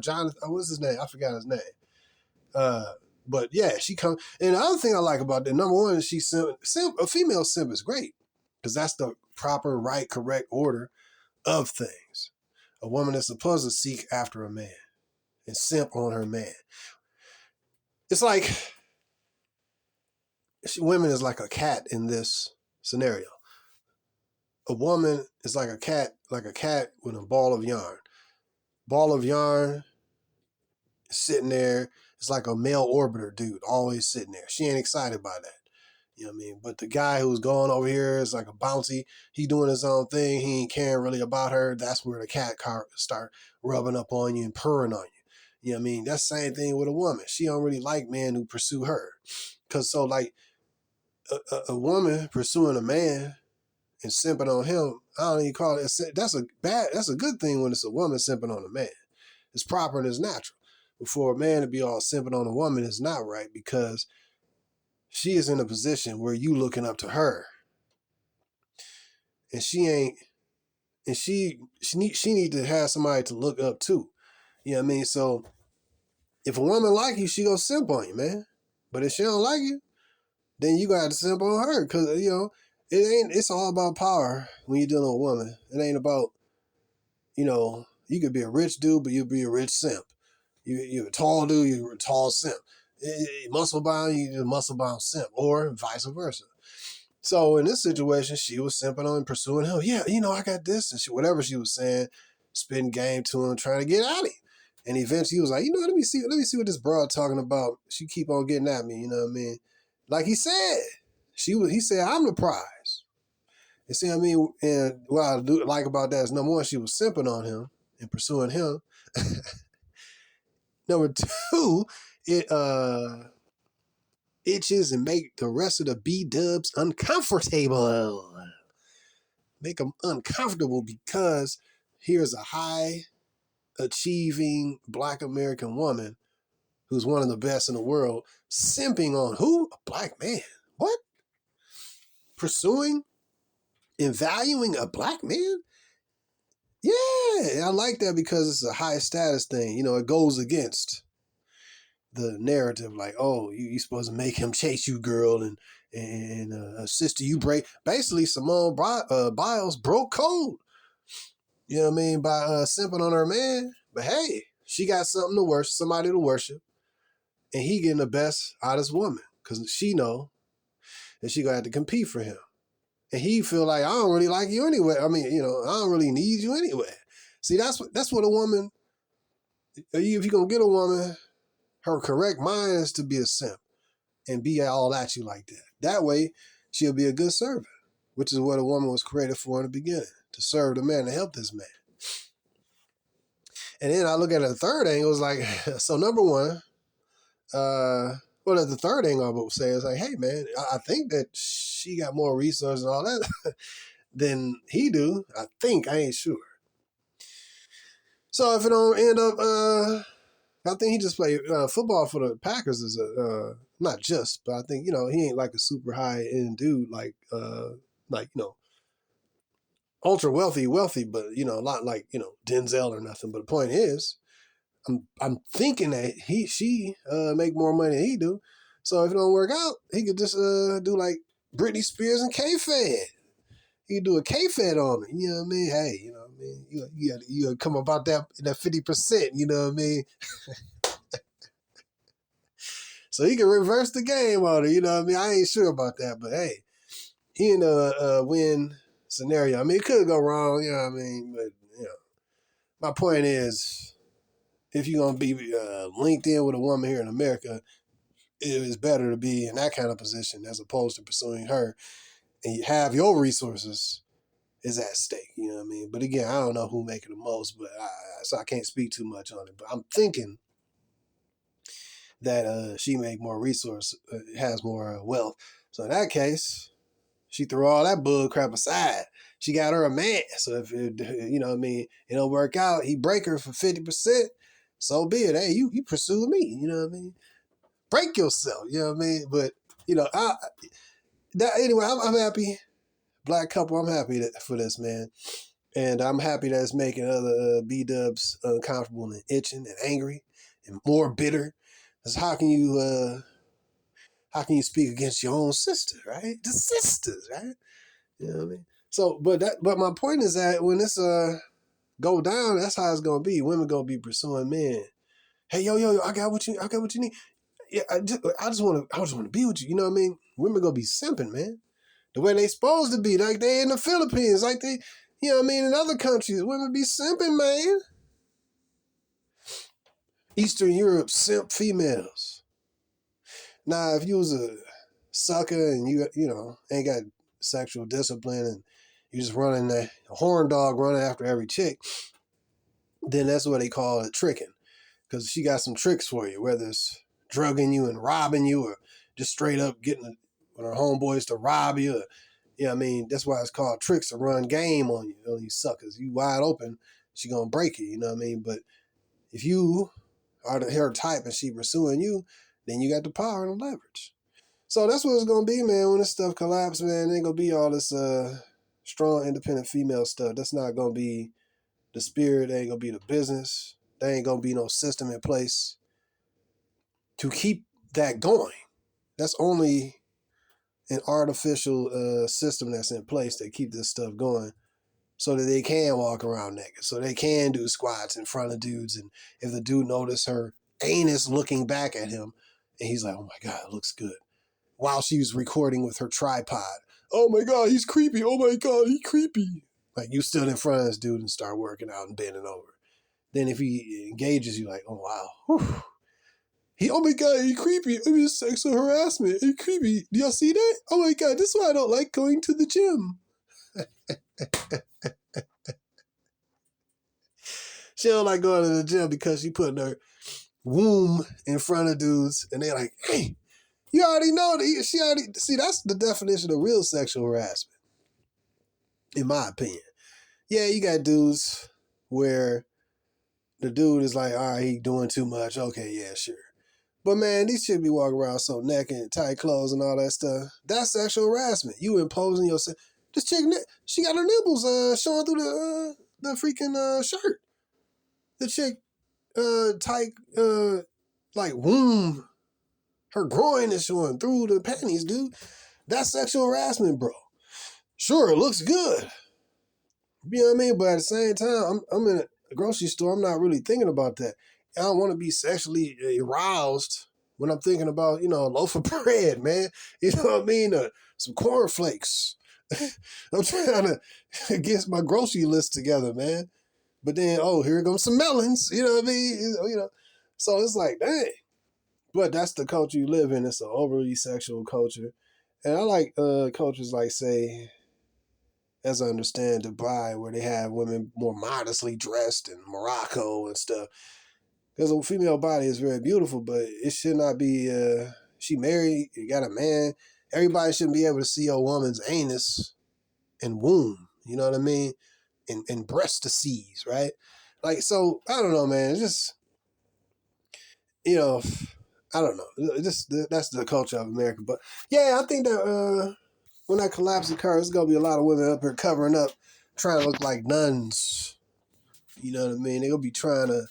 Jonathan, what's his name? I forgot his name. But yeah, she come. And the other thing I like about that, number one, is a female simp is great because that's the proper, right, correct order of things. A woman is supposed to seek after a man and simp on her man. It's like women is like a cat in this scenario. A woman is like a cat with a ball of yarn. Ball of yarn sitting there. It's like a male orbiter dude, always sitting there. She ain't excited by that. You know what I mean? But the guy who's going over here is like a bouncy. He doing his own thing. He ain't caring really about her. That's where the cat car start rubbing up on you and purring on you. You know what I mean? That's the same thing with a woman. She don't really like men who pursue her. Because so like a woman pursuing a man and simping on him, I don't even call it, that's a good thing when it's a woman simping on a man. It's proper and it's natural. But for a man to be all simping on a woman is not right because she is in a position where you looking up to her, and she ain't, and she need to have somebody to look up to. You know what I mean? So if a woman like you, she gonna simp on you, man. But if she don't like you, then you got to simp on her, because it's all about power when you're dealing with a woman. It ain't about, you could be a rich dude, but you'll be a rich simp. You're a tall dude, you're a tall simp. Muscle bound, you're a muscle bound simp, or vice versa. So in this situation, she was simping on and pursuing him. Yeah, I got this, and whatever she was saying, spitting game to him, trying to get at him. And eventually he was like, let me see what this broad talking about. She keep on getting at me, you know what I mean? Like he said, he said, I'm the prize. You see what I mean? And what I do like about that is, number one, she was simping on him and pursuing him. Number two, it itches and make the rest of the B-dubs uncomfortable. Make them uncomfortable because here's a high achieving Black American woman who's one of the best in the world, simping on who? A Black man. What? Pursuing and valuing a Black man? Yeah, I like that because it's a high status thing. It goes against the narrative, like, oh, you supposed to make him chase you, girl, and sister, you break. Basically, Simone Biles broke code. You know what I mean? By simping on her man. But hey, she got somebody to worship, and he getting the best out of this woman because she know that she gonna have to compete for him, and he feel like, I don't really like you anyway. I mean, I don't really need you anyway. See, that's what a woman. If you gonna get a woman, her correct mind is to be a simp and be all at you like that. That way, she'll be a good servant, which is what a woman was created for in the beginning, to serve the man, to help this man. And then I look at the third angle, it's like, so number one, the third angle I would say is like, hey man, I think that she got more resources and all that than he do. I ain't sure. So if it don't end up, I think he just played football for the Packers as not just, but I think, he ain't like a super high end dude, like ultra wealthy, but, not like, Denzel or nothing. But the point is, I'm thinking that she make more money than he do. So if it don't work out, he could just do like Britney Spears and K-Fed. He could do a K-Fed on it. You know what I mean? Hey, you know what I mean? You gotta come about that 50%, you know what I mean? So he can reverse the game on it, you know what I mean? I ain't sure about that, but hey, he in a win scenario. I mean, it could go wrong, you know what I mean? But, my point is, if you're going to be linked in with a woman here in America, it is better to be in that kind of position as opposed to pursuing her, and you have your resources is at stake, you know what I mean? But again, I don't know who making the most, but so I can't speak too much on it. But I'm thinking that she make more has more wealth. So in that case, she threw all that bull crap aside. She got her a man. So if it, you know what I mean, it don't work out, he break her for 50%, so be it. Hey, you pursue me, you know what I mean? Break yourself, you know what I mean? But, anyway, I'm happy. Black couple, I'm happy for this, man. And I'm happy that it's making other B-dubs uncomfortable and itching and angry and more bitter. Because how can you speak against your own sister, right? The sisters, right? You know what I mean? So, but my point is that when this go down, that's how it's gonna be. Women gonna be pursuing men. Hey, yo, I got what you need. Yeah, I just want to be with you. You know what I mean? Women gonna be simping, man. The way they supposed to be, like they in the Philippines, like they, you know what I mean, in other countries, women be simping, man. Eastern Europe simp females. Now, if you was a sucker and you ain't got sexual discipline and you just running a horn dog running after every chick, then that's what they call it, tricking. Because she got some tricks for you, whether it's drugging you and robbing you or just straight up getting with her homeboys to rob you. Or, you know what I mean? That's why it's called tricks, to run game on you suckers. You wide open, she gonna break you, you know what I mean? But if you are her type and she pursuing you, then you got the power and the leverage. So that's what it's gonna be, man. When this stuff collapses, man, it ain't gonna be all this strong, independent female stuff. That's not gonna be the spirit. It ain't gonna be the business. There ain't gonna be no system in place to keep that going. That's only an artificial system that's in place that keep this stuff going, so that they can walk around naked, so they can do squats in front of dudes, and if the dude notice her anus looking back at him, and he's like, "Oh my God, it looks good," while she's recording with her tripod. "Oh my God, he's creepy. Oh my God, he's creepy." Like, you stood in front of this dude and start working out and bending over. Then if he engages you, like, "Oh wow, whew. Oh my God, he creepy. I mean, sexual harassment. He creepy. Do y'all see that? Oh my God, this is why I don't like going to the gym." She don't like going to the gym because she putting her womb in front of dudes, and they're like, "Hey, you already know that she already..." See, that's the definition of real sexual harassment, in my opinion. Yeah, you got dudes where the dude is like, "All right, he doing too much. Okay, yeah, sure." But man, these chicks be walking around so naked, tight clothes, and all that stuff. That's sexual harassment. You imposing yourself. This chick, she got her nipples showing through the freaking shirt. The chick, tight, like womb. Her groin is showing through the panties, dude. That's sexual harassment, bro. Sure, it looks good. You know what I mean? But at the same time, I'm in a grocery store. I'm not really thinking about that. I don't want to be sexually aroused when I'm thinking about, a loaf of bread, man. You know what I mean? Some cornflakes. I'm trying to get my grocery list together, man. But then, here comes some melons. You know what I mean? So it's like, dang. But that's the culture you live in. It's an overly sexual culture. And I like cultures like, say, as I understand, Dubai, where they have women more modestly dressed, and Morocco and stuff. Because a female body is very beautiful, but it should not be, she married, you got a man. Everybody shouldn't be able to see a woman's anus and womb, you know what I mean? And breast to seize, right? Like, so, I don't know, man. It's just, I don't know. That's the culture of America. But yeah, I think that when that collapse occurs, there's gonna be a lot of women up here covering up, trying to look like nuns. You know what I mean? They're gonna be trying to.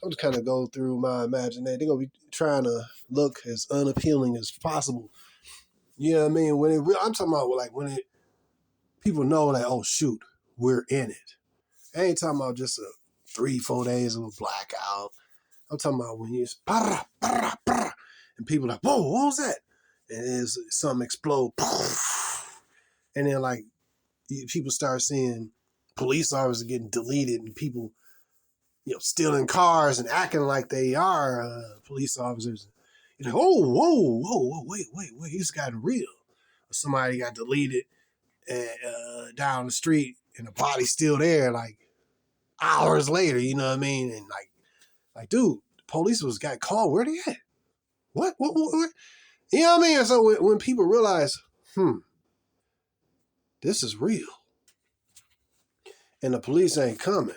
I'm just kind of go through my imagination. They're gonna be trying to look as unappealing as possible. You know what I mean? I'm talking about like when people know, like, oh shoot, we're in it. I ain't talking about just 3-4 days of a blackout. I'm talking about when you just and people are like, whoa, what was that? And then something explode, and then like people start seeing police officers getting deleted, and people, stealing cars and acting like they are police officers. You're like, oh, whoa, wait, it's gotten real. Or somebody got deleted down the street, and the body's still there, like hours later. You know what I mean? And like, dude, the police got called. Where they at? What? You know what I mean? And so when people realize, this is real, and the police ain't coming.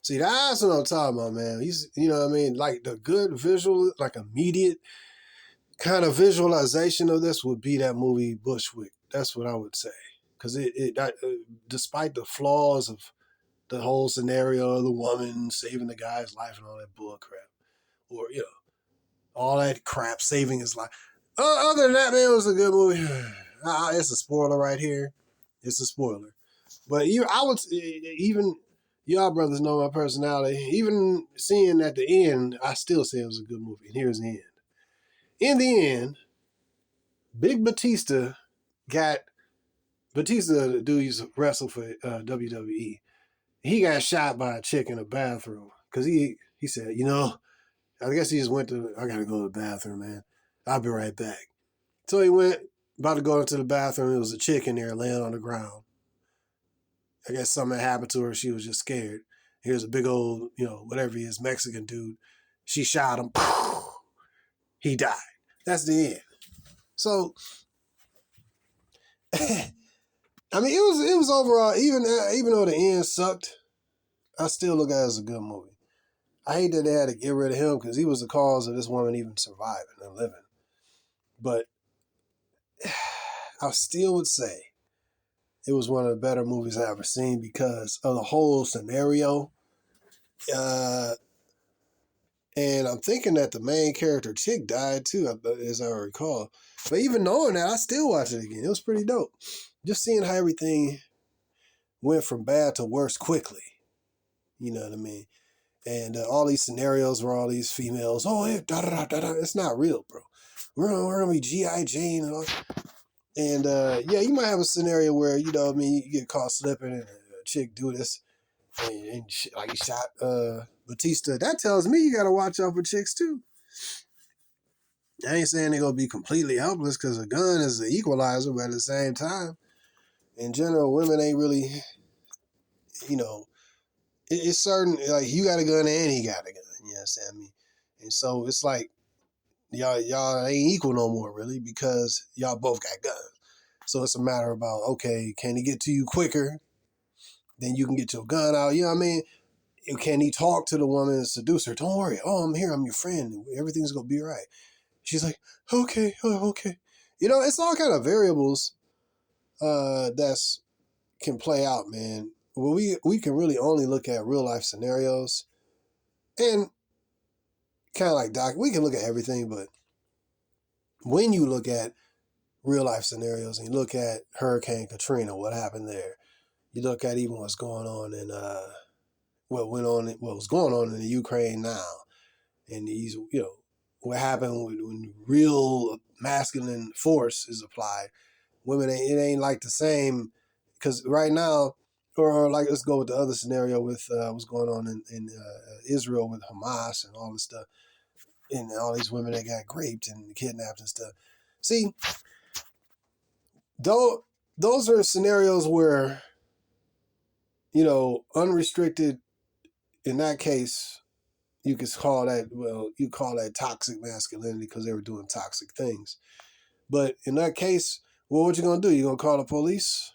See, that's what I'm talking about, man. You know what I mean? Like the good visual, like immediate kind of visualization of this would be that movie Bushwick. That's what I would say. Because despite the flaws of the whole scenario of the woman saving the guy's life and all that bull crap, or, all that crap, saving his life. Other than that, man, it was a good movie. It's a spoiler right here. It's a spoiler. But I would even y'all brothers know my personality. Even seeing at the end, I still say it was a good movie. And here's the end. In the end, Big Batista, the dude used to wrestle for WWE. He got shot by a chick in a bathroom because he said, I guess he just went I gotta go to the bathroom, man. I'll be right back. So he went, about to go into the bathroom. There was a chick in there laying on the ground. I guess something happened to her. She was just scared. Here's a big old, whatever he is, Mexican dude. She shot him. He died. That's the end. So, I mean, it was overall, even though the end sucked, I still look at it as a good movie. I hate that they had to get rid of him because he was the cause of this woman even surviving and living. But I still would say it was one of the better movies I ever seen because of the whole scenario. And I'm thinking that the main character chick died too, as I recall. But even knowing that, I still watch it again. It was pretty dope. Just seeing how everything went from bad to worse quickly. You know what I mean? And all these scenarios where all these females, oh, yeah, da da da da. It's not real, bro. We're gonna be G.I. Jane and all. And yeah, you might have a scenario where, you know what I mean, you get caught slipping and a chick do this and like you shot Batista. That tells me you gotta watch out for chicks too. I ain't saying they're gonna be completely helpless because a gun is an equalizer, but at the same time, in general, women ain't really, you know, it's certain, like, you got a gun and he got a gun. You know what I'm saying? I mean, and so it's like y'all ain't equal no more, really, because y'all both got guns. So it's a matter about, okay, can he get to you quicker? Then you can get your gun out. You know what I mean? Can he talk to the woman and seduce her? Don't worry. Oh, I'm here. I'm your friend. Everything's gonna be right. She's like, okay, oh, okay. You know, it's all kind of variables that's can play out, man. Well, we can really only look at real life scenarios, and kind of like Doc, we can look at everything, but when you look at real life scenarios and you look at Hurricane Katrina, what happened there, you look at even what's going on in what was going on in the Ukraine now, and these, you know, what happened when real masculine force is applied. Women, it ain't like the same, because right now, or like, let's go with the other scenario with what's going on in Israel with Hamas and all this stuff, and all these women that got raped and kidnapped and stuff. See, though, those are scenarios where, you know, unrestricted, in that case, you could call that, well, you call that toxic masculinity because they were doing toxic things. But in that case, well, what you gonna do? You gonna call the police?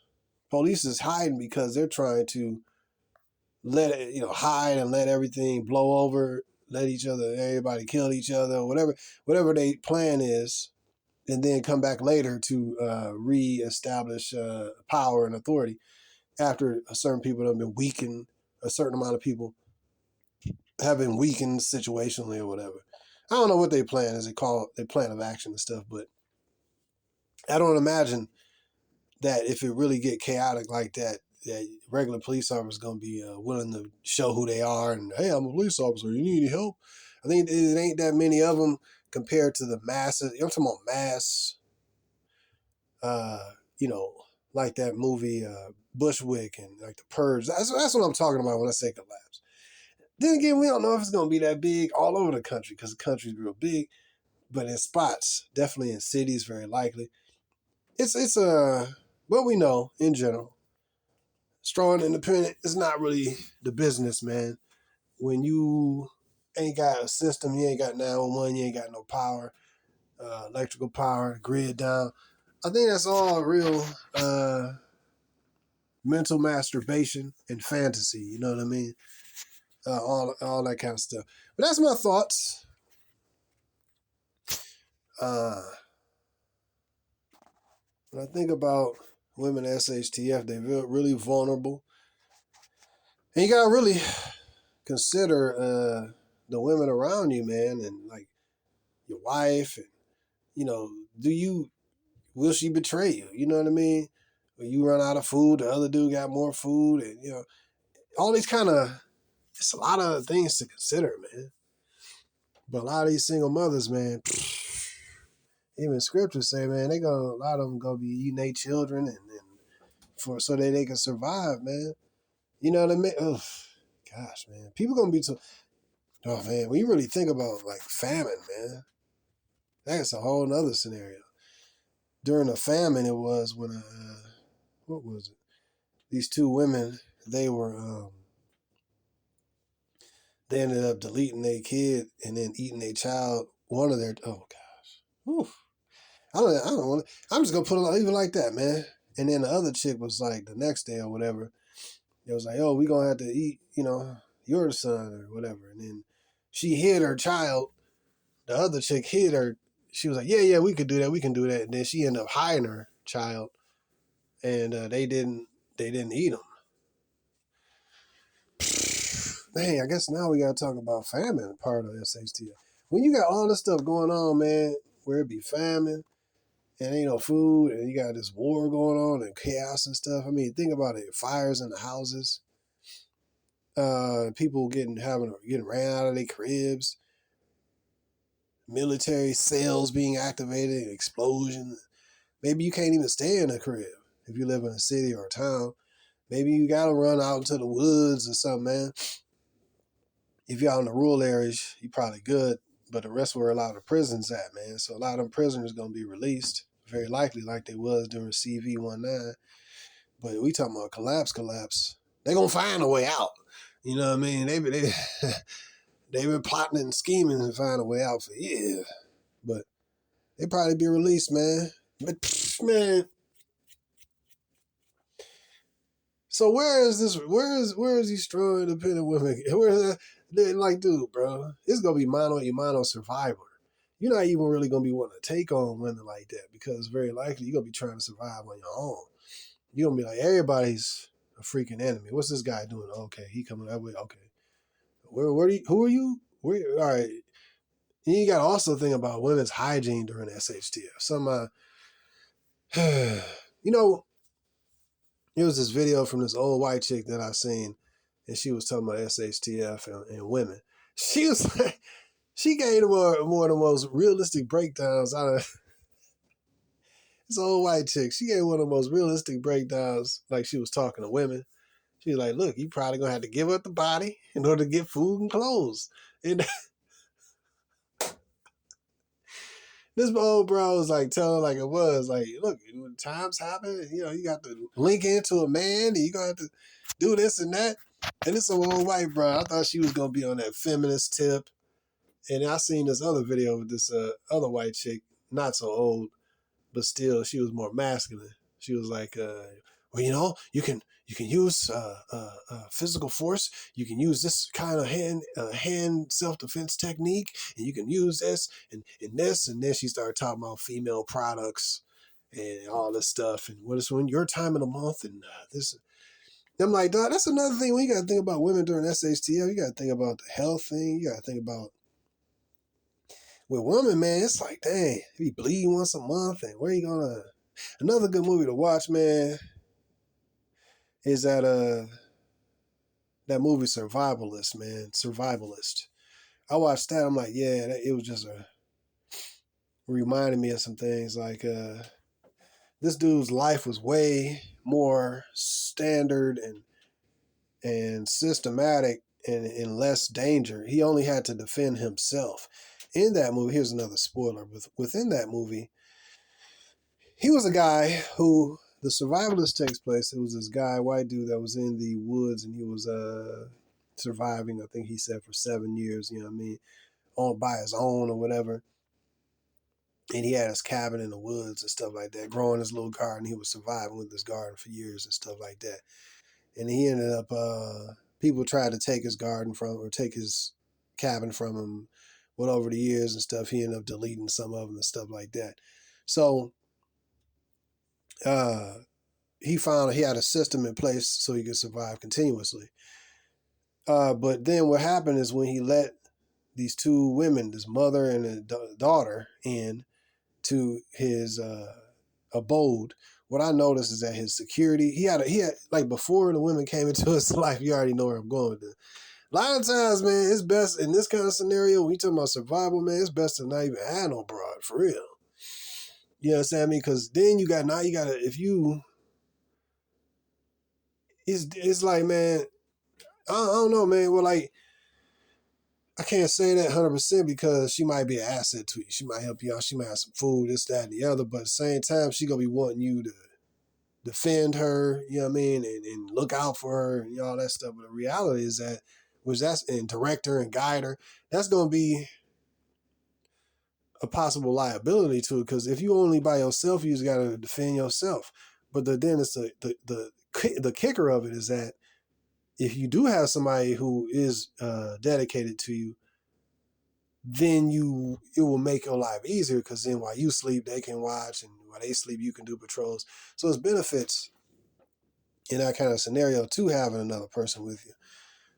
Police is hiding because they're trying to let it, you know, hide and let everything blow over, let everybody kill each other, whatever their plan is, and then come back later to reestablish power and authority after a certain people have been weakened, a certain amount of people have been weakened situationally or whatever. I don't know what they plan is. They call their plan of action and stuff, but I don't imagine that if it really get chaotic like that, that regular police officers going to be willing to show who they are and, hey, I'm a police officer. You need any help? I think it ain't that many of them compared to the masses. I'm talking about mass, you know, like that movie Bushwick and like the Purge. That's what I'm talking about when I say collapse. Then again, we don't know if it's going to be that big all over the country because the country's real big, but in spots, definitely in cities, very likely. It's what we know in general. Strong independent is not really the business, man. When you ain't got a system, you ain't got 911, you ain't got no power, electrical power, grid down. I think that's all real mental masturbation and fantasy. You know what I mean? All that kind of stuff. But that's my thoughts. When I think about women SHTF, they're really vulnerable. And you gotta really consider the women around you, man, and like your wife, and, you know, will she betray you? You know what I mean? When you run out of food, the other dude got more food, and, you know, all these kind of, it's a lot of things to consider, man. But a lot of these single mothers, man, even scriptures say, man, a lot of them gonna be eating their children and so that they can survive, man. You know what I mean? Ugh, gosh, man, people gonna be so. Oh man, when you really think about like famine, man, that's a whole nother scenario. During the famine, it was when what was it? These two women, they were they ended up deleting their kid and then eating their child. One of their, oh gosh, whew. I don't want. I'm just gonna put it even like that, man. And then the other chick was like the next day or whatever. It was like, oh, we gonna have to eat, you know, your son or whatever. And then she hid her child. The other chick hid her. she was like, yeah, we could do that. We can do that. And then she ended up hiding her child, and they didn't eat them. Dang, I guess now we got to talk about famine part of SHTF. When you got all this stuff going on, man, where it be famine and ain't no food, and you got this war going on and chaos and stuff. I mean, think about it. Fires in the houses, people getting ran out of their cribs, military cells being activated, explosions. Maybe you can't even stay in a crib if you live in a city or a town. Maybe you got to run out into the woods or something, man. If you're out in the rural areas, you're probably good, but the rest where a lot of prisons at, man. So a lot of them prisoners going to be released, very likely like they was during CV-19. But we talking about collapse. They going to find a way out. You know what I mean? They've been plotting and scheming to find a way out for years. But they probably be released, man. But, man. So where is these strong, independent women? Where is that? Like, dude, bro, it's going to be mano survivor. You're not even really going to be wanting to take on women like that because very likely you're going to be trying to survive on your own. You're going to be like, everybody's a freaking enemy. What's this guy doing? Okay, he coming that way. Okay. Who are you? All right. You got to also think about women's hygiene during SHTF. You know, it was this video from this old white chick that I seen, and she was talking about SHTF and women. She was like, she gave one of the most realistic breakdowns out of this old white chick. She gave one of the most realistic breakdowns, like she was talking to women. She was like, look, you probably going to have to give up the body in order to get food and clothes. And this old bro was like telling like it was. Like, look, when times happen, you know, you got to link into a man and you going to have to do this and that. And this old white bro, I thought she was going to be on that feminist tip. And I seen this other video with this other white chick, not so old, but still she was more masculine. She was like, well, you know, you can use physical force. You can use this kind of hand self-defense technique, and you can use this and this. And then she started talking about female products and all this stuff. And what is when your time of the month and this. I'm like, dog, that's another thing. When you got to think about women during SHTF, you got to think about the health thing. You got to think about with women, man, it's like, dang, you be bleeding once a month, and where you gonna? Another good movie to watch, man, is that movie Survivalist, man. Survivalist. I watched that. I'm like, yeah, it was just reminding me of some things. Like, this dude's life was way more standard and systematic and in less danger. He only had to defend himself. In that movie, here's another spoiler. Within that movie, he was a guy who, the Survivalist takes place. It was this guy, white dude, that was in the woods, and he was surviving, I think he said, for 7 years, you know what I mean, on by his own or whatever. And he had his cabin in the woods and stuff like that, growing his little garden. He was surviving with his garden for years and stuff like that. And he ended up, people tried to take his garden or take his cabin from him. But over the years and stuff, he ended up deleting some of them and stuff like that. So he found he had a system in place so he could survive continuously. But then what happened is when he let these two women, this mother and a daughter, in to his abode, what I noticed is that his security, he had like before the women came into his life, you already know where I'm going with this. A lot of times, man, it's best in this kind of scenario, when you talking about survival, man, it's best to not even have no broad, for real. You know what I'm saying? I mean, because then you got if you, it's like, man, I don't know, man. Well, like, I can't say that 100% because she might be an asset to you. She might help you out. She might have some food, this, that, and the other. But at the same time, she going to be wanting you to defend her, you know what I mean, and look out for her and all that stuff. But the reality is that, and direct her and guide her, that's going to be a possible liability to it. Because if you only by yourself, you just got to defend yourself. But then it's the kicker of it is that if you do have somebody who is dedicated to you, then it will make your life easier, because then while you sleep, they can watch, and while they sleep, you can do patrols. So it's benefits in that kind of scenario to having another person with you.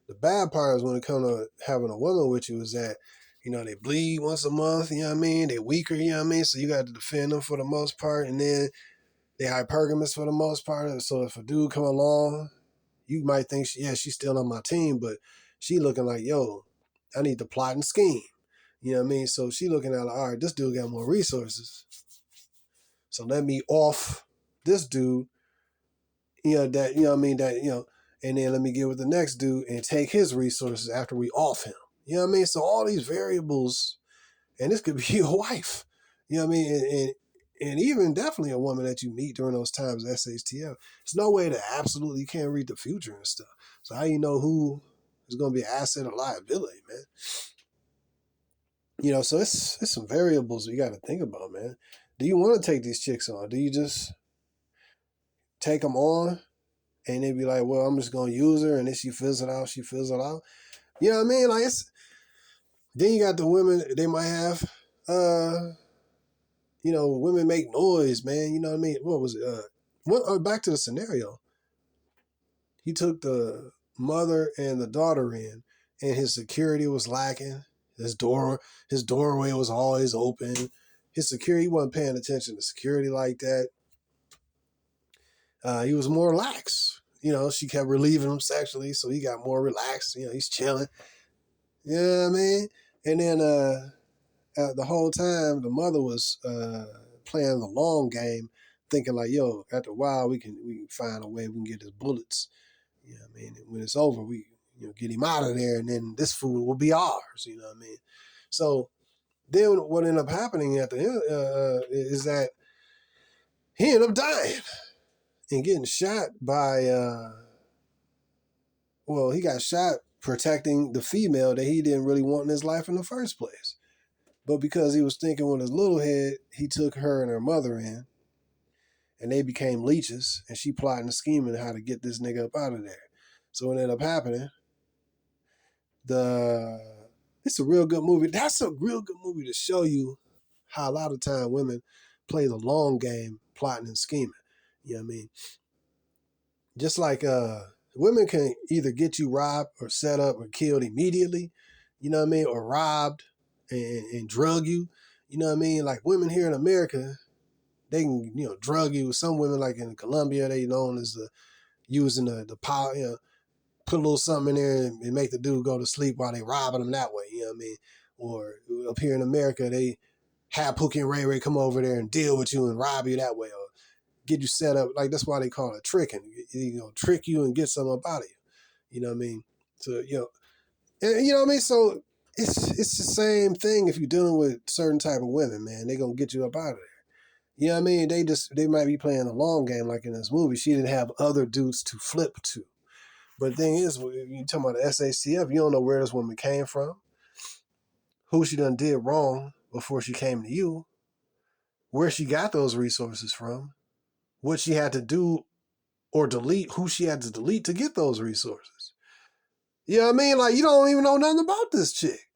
The bad part is when it comes to having a woman with you is that, they bleed once a month, you know what I mean? They weaker, you know what I mean? So you got to defend them for the most part, and then they hypergamous for the most part. So if a dude come along, you might think, she's still on my team, but she looking like, yo, I need to plot and scheme. You know what I mean? So she looking at like, all right, this dude got more resources. So let me off this dude, that, you know what I mean, that, and then let me get with the next dude and take his resources after we off him. You know what I mean? So all these variables, and this could be your wife. You know what I mean? And even definitely a woman that you meet during those times at SHTF. There's no way to absolutely can't read the future and stuff. So how you know who is going to be an asset or liability, man? So it's some variables you got to think about, man. Do you want to take these chicks on? Do you just take them on and they be like, well, I'm just going to use her, and then she fills it out, You know what I mean? Like, then you got the women, they might have, women make noise, man. You know what I mean? What was it? Back to the scenario. He took the mother and the daughter in, and his security was lacking. His doorway was always open. His security, he wasn't paying attention to security like that. He was more lax. She kept relieving him sexually, so he got more relaxed. He's chilling. You know what I mean? And then the whole time, the mother was playing the long game, thinking like, yo, after a while, we can find a way we can get his bullets. You know what I mean? And when it's over, we get him out of there, and then this food will be ours. You know what I mean? So then what ended up happening at the end is that he ended up dying and getting shot by, he got shot protecting the female that he didn't really want in his life in the first place. But because he was thinking with his little head, he took her and her mother in, and they became leeches, and she plotting and scheming how to get this nigga up out of there. So what ended up happening, it's a real good movie. That's a real good movie to show you how a lot of time women play the long game, plotting and scheming. You know what I mean? Just like women can either get you robbed or set up or killed immediately, you know what I mean, or robbed and drug you. You know what I mean? Like women here in America, they can, drug you. Some women, like in Colombia, they known as using the power, put a little something in there and make the dude go to sleep while they robbing them that way. You know what I mean? Or up here in America, they have Pookie and Ray Ray come over there and deal with you and rob you that way, or get you set up. Like, that's why they call it tricking. Trick you and get something up out of you. You know what I mean? So, and, you know what I mean? So it's the same thing if you're dealing with certain type of women, man. They're going to get you up out of there. You know what I mean? They might be playing a long game, like in this movie. She didn't have other dudes to flip to. But the thing is, when you talking about the SHTF, you don't know where this woman came from, who she done did wrong before she came to you, where she got those resources from, what she had to do or delete, who she had to delete to get those resources. You know what I mean? Like, you don't even know nothing about this chick.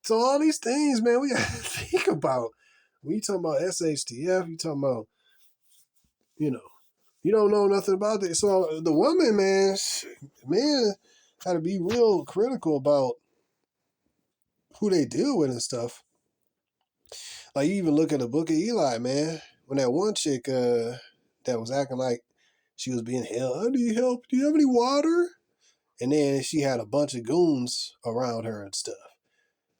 So all these things, man, we got to think about. When you talking about SHTF, you talking about, you don't know nothing about it. So the woman, man, got to be real critical about who they deal with and stuff. Like, you even look at the Book of Eli, man, when that one chick that was acting like she was being held, I need help, do you have any water? And then she had a bunch of goons around her and stuff,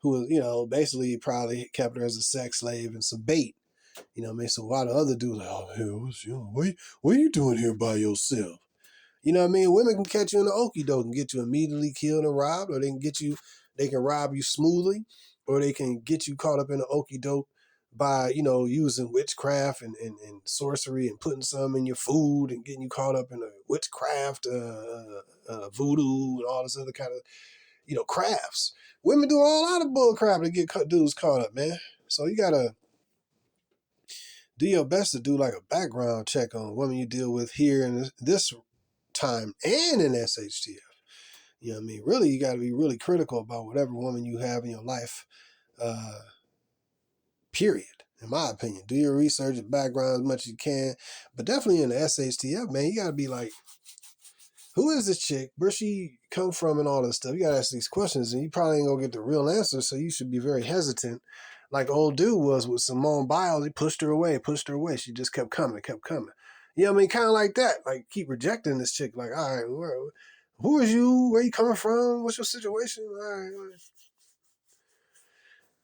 who was, basically probably kept her as a sex slave and some bait. You know what I mean? So while the other dudes like, what are you doing here by yourself? You know what I mean? Women can catch you in the okie doke and get you immediately killed and robbed, or they can rob you smoothly, or they can get you caught up in the okie doke by, using witchcraft and sorcery and putting some in your food and getting you caught up in a witchcraft, voodoo and all this other kind of, crafts. Women do a lot of bull crap to get dudes caught up, man. So you gotta do your best to do like a background check on women you deal with here in this time and in SHTF. You know what I mean? Really, you got to be really critical about whatever woman you have in your life Period. In my opinion, do your research and background as much as you can, but definitely in the SHTF, man, you gotta be like, who is this chick? Where she come from and all this stuff? You gotta ask these questions, and you probably ain't gonna get the real answer, so you should be very hesitant. Like old dude was with Simone Biles, he pushed her away. She just kept coming. You know what I mean? Kind of like that. Like, keep rejecting this chick. Like, all right, who is you? Where you coming from? What's your situation? All right.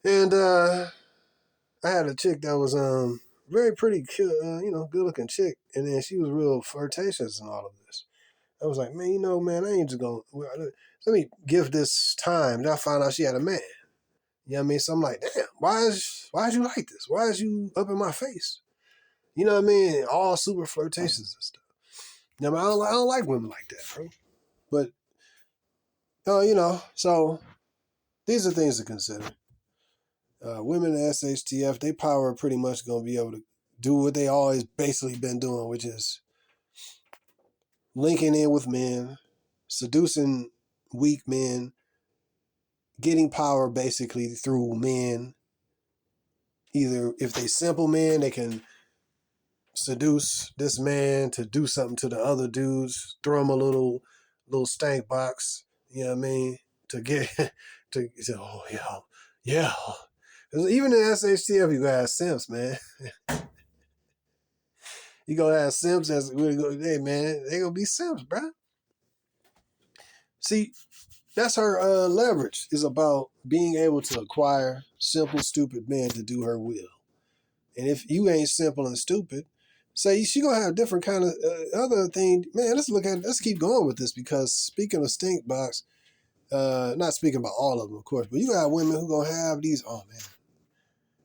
And I had a chick that was very pretty, good looking chick, and then she was real flirtatious and all of this. I was like, man, man, I ain't just gonna let me give this time. Then I found out she had a man. You know what I mean? So I'm like, damn, why is you like this? Why is you up in my face? You know what I mean? All super flirtatious and stuff. You know, I don't like women like that, bro. But so these are things to consider. Women in SHTF, they power are pretty much gonna be able to do what they always basically been doing, which is linking in with men, seducing weak men, getting power basically through men. Either if they simple men, they can seduce this man to do something to the other dudes, throw him a little stank box, you know what I mean? To get to oh yeah. Even in SHTF, you gotta have simps, man. You gonna have simps that's hey man, they gonna be simps, bro. See, that's her leverage, is about being able to acquire simple, stupid men to do her will. And if you ain't simple and stupid, say she gonna have different kind of other thing. Man, let's keep going with this, because speaking of stink box, not speaking about all of them, of course, but you got women who gonna have these, oh man,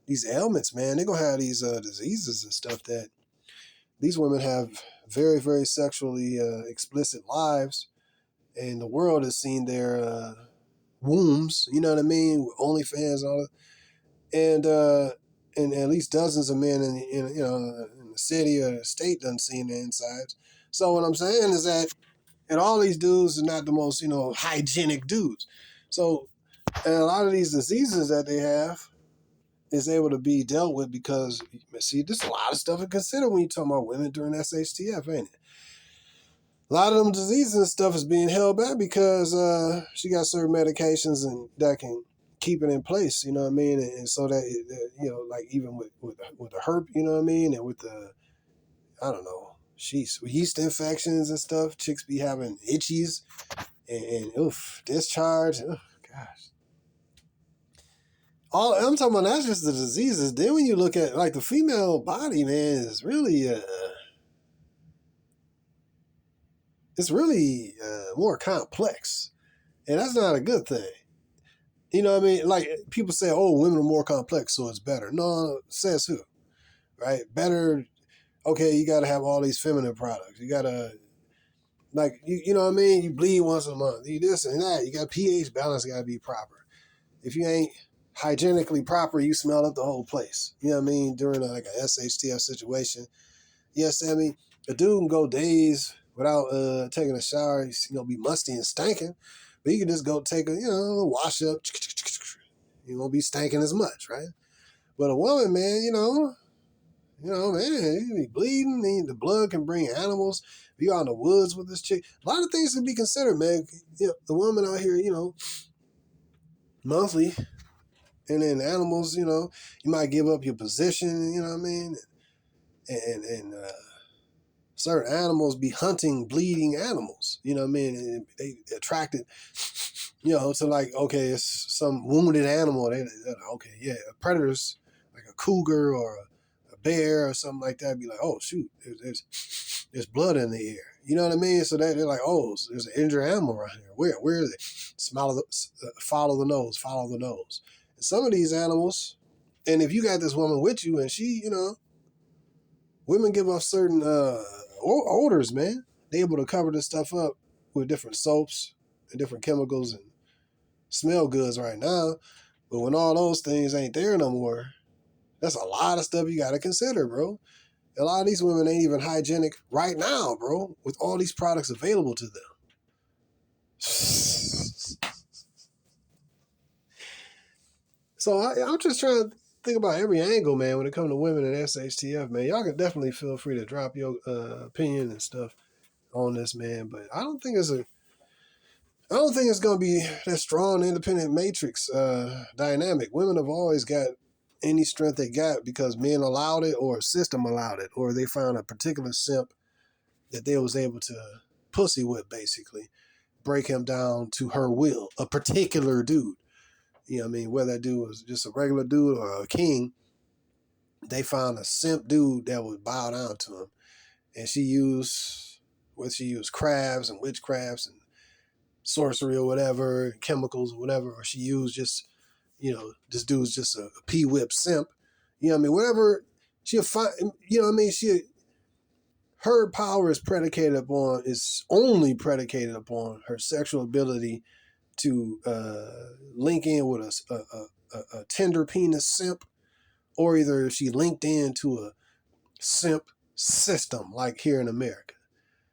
these ailments, man. They gonna have these diseases and stuff that these women have very, very sexually explicit lives, and the world has seen their wombs, you know what I mean, with OnlyFans and all that, and at least dozens of men in the city or the state done seen their insides. So what I'm saying is that, and all these dudes are not the most hygienic dudes. So, and a lot of these diseases that they have is able to be dealt with because, see, there's a lot of stuff to consider when you talk about women during SHTF, ain't it? A lot of them diseases and stuff is being held back because she got certain medications and that can keep it in place, you know what I mean? And so that, like even with the herp, you know what I mean? And with the, I don't know, with yeast infections and stuff, chicks be having itchies and discharge. Oh, gosh. All I'm talking about, that's just the diseases. Then when you look at like the female body, man, is really more complex, and that's not a good thing. You know what I mean? Like people say, oh, women are more complex, so it's better. No, says who? Right? Better. Okay, you got to have all these feminine products. You got to, like, you know what I mean? You bleed once a month. You this and that. You got pH balance got to be proper. If you ain't hygienically proper, you smell up the whole place. You know what I mean? During like a SHTF situation. Yes, I mean, a dude can go days without taking a shower. He's, be musty and stinking. But you can just go take a, wash up. You won't be stinking as much, right? But a woman, man, man, you be bleeding. The blood can bring animals. If you out in the woods with this chick, a lot of things to be considered, man. The woman out here, monthly. And then animals, you might give up your position, you know what I mean? And certain animals be hunting bleeding animals, you know what I mean? And they attracted, to like, okay, it's some wounded animal. They're okay, yeah, predators like a cougar or a bear or something like that be like, oh shoot, there's blood in the air. You know what I mean? So they're like, oh, there's an injured animal right here. Where is it? Follow the nose. And some of these animals, and if you got this woman with you and she, women give off certain odors, man. They able to cover this stuff up with different soaps and different chemicals and smell goods right now. But when all those things ain't there no more, that's a lot of stuff you got to consider, bro. A lot of these women ain't even hygienic right now, bro, with all these products available to them. So I'm just trying to think about every angle, man, when it comes to women and SHTF, man. Y'all can definitely feel free to drop your opinion and stuff on this, man. But I don't think it's gonna be that strong, independent matrix dynamic. Women have always got any strength they got because men allowed it, or a system allowed it, or they found a particular simp that they was able to pussy with, basically break him down to her will. A particular dude, you know what I mean? Whether that dude was just a regular dude or a king, they found a simp dude that would bow down to him, and she used crafts and witchcrafts and sorcery or whatever, chemicals or whatever, or she used just, this dude's just a P-whip simp. You know what I mean? Whatever she'll find, you know what I mean? Her power is only predicated upon her sexual ability to link in with a tender penis simp, or either she linked into a simp system like here in America.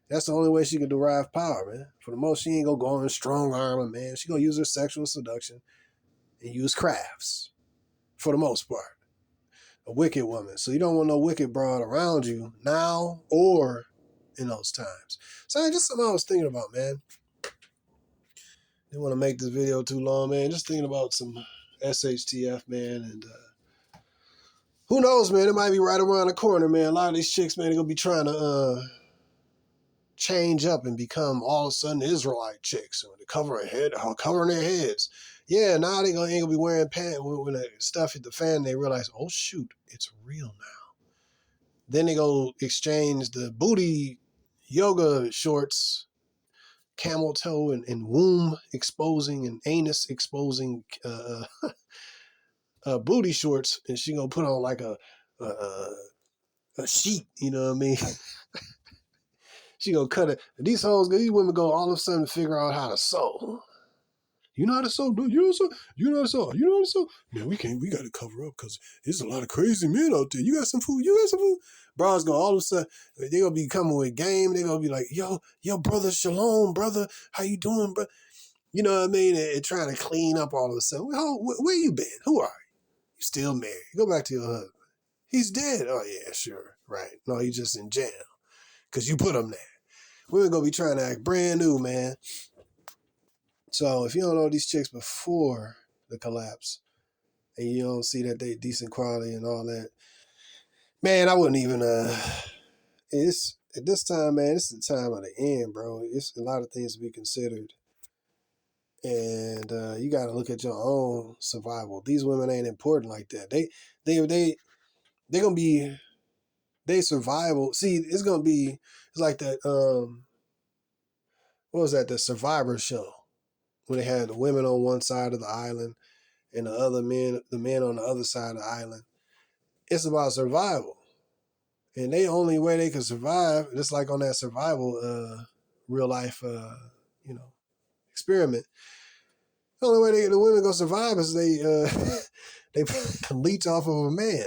That's the only way she can derive power, man. For the most, she ain't gonna go in strong arm a man. She gonna use her sexual seduction and use crafts for the most part. A wicked woman. So you don't want no wicked broad around you now or in those times. So just something I was thinking about, man. Didn't want to make this video too long, man. Just thinking about some SHTF, man, and who knows, man? It might be right around the corner, man. A lot of these chicks, man, they're gonna be trying to change up and become all of a sudden Israelite chicks, or covering their heads. Yeah, now they ain't gonna be wearing pants when the stuff hit the fan. They realize, oh shoot, it's real now. Then they go exchange the booty yoga shorts, camel toe and womb exposing and anus exposing booty shorts, and she gonna put on like a sheet. You know what I mean? She gonna cut it. These women go all of a sudden figure out how to sew. You know how to sew, dude? You know how to sew? You know how to sew? You know how to sew? Man, we got to cover up because there's a lot of crazy men out there. You got some food? You got some food? Bros gonna all of a sudden, they gonna be coming with game. They gonna be like, yo, brother, shalom, brother. How you doing, bro? You know what I mean? And trying to clean up all of a sudden. Where you been? Who are you? You still married. Go back to your husband. He's dead. Oh, yeah, sure. Right. No, he's just in jail because you put him there. We're going to be trying to act brand new, man. So if you don't know these chicks before the collapse and you don't see that they decent quality and all that, man, I wouldn't even, it's at this time, man, it's the time of the end, bro. It's a lot of things to be considered. And you got to look at your own survival. These women ain't important like that. They're going to be, they survival. See, it's like that, what was that, the Survivor show, when they had the women on one side of the island and the men on the other side of the island. It's about survival. And the only way they can survive, just like on that survival real life experiment, the only way the women gonna survive is they leech off of a man.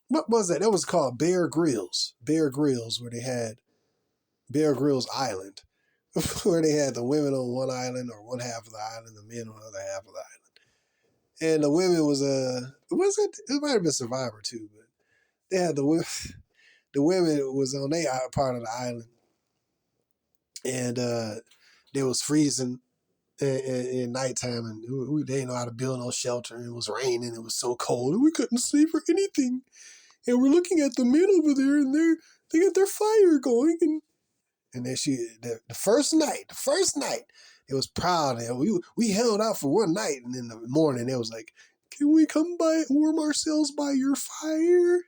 What was that? That was called Bear Grylls. Bear Grylls, where they had Bear Grylls Island, where they had the women on one island or one half of the island, the men on the other half of the island. And the women it might have been Survivor too, but they had the women was on their part of the island, and they was freezing in nighttime, and they didn't know how to build no shelter. It was raining, it was so cold, and we couldn't sleep for anything. And we're looking at the men over there, and they got their fire going, and then the first night, it was proud, and we held out for one night, and in the morning it was like, can we come by warm ourselves by your fire?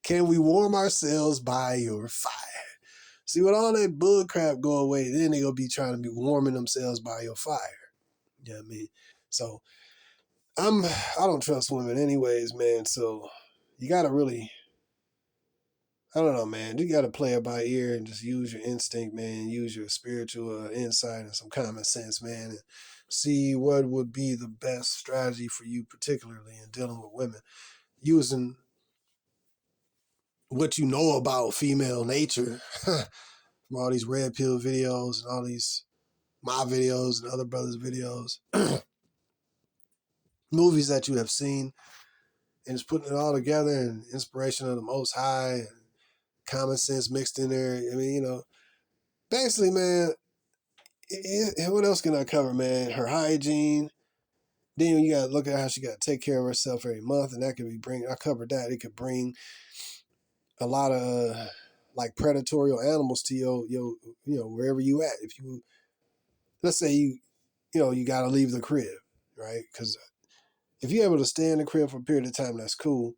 Can we warm ourselves by your fire? See, when all that bull crap go away, then they gonna be trying to be warming themselves by your fire. You know what I mean? So I don't trust women anyways, man. So you gotta really, I don't know, man. You gotta play it by ear and just use your instinct, man. Use your spiritual insight and some common sense, man, and see what would be the best strategy for you, particularly in dealing with women. Using what you know about female nature from all these red pill videos and all these my videos and other brothers' videos. movies that you have seen, and it's putting it all together, and inspiration of the Most High, and common sense mixed in there. I mean, basically, man, what else can I cover, man? Her hygiene. Then you got to look at how she got to take care of herself every month, and that could I covered that. It could bring a lot of like predatory animals to wherever you at. If you, let's say you got to leave the crib, right? Because if you're able to stay in the crib for a period of time, that's cool.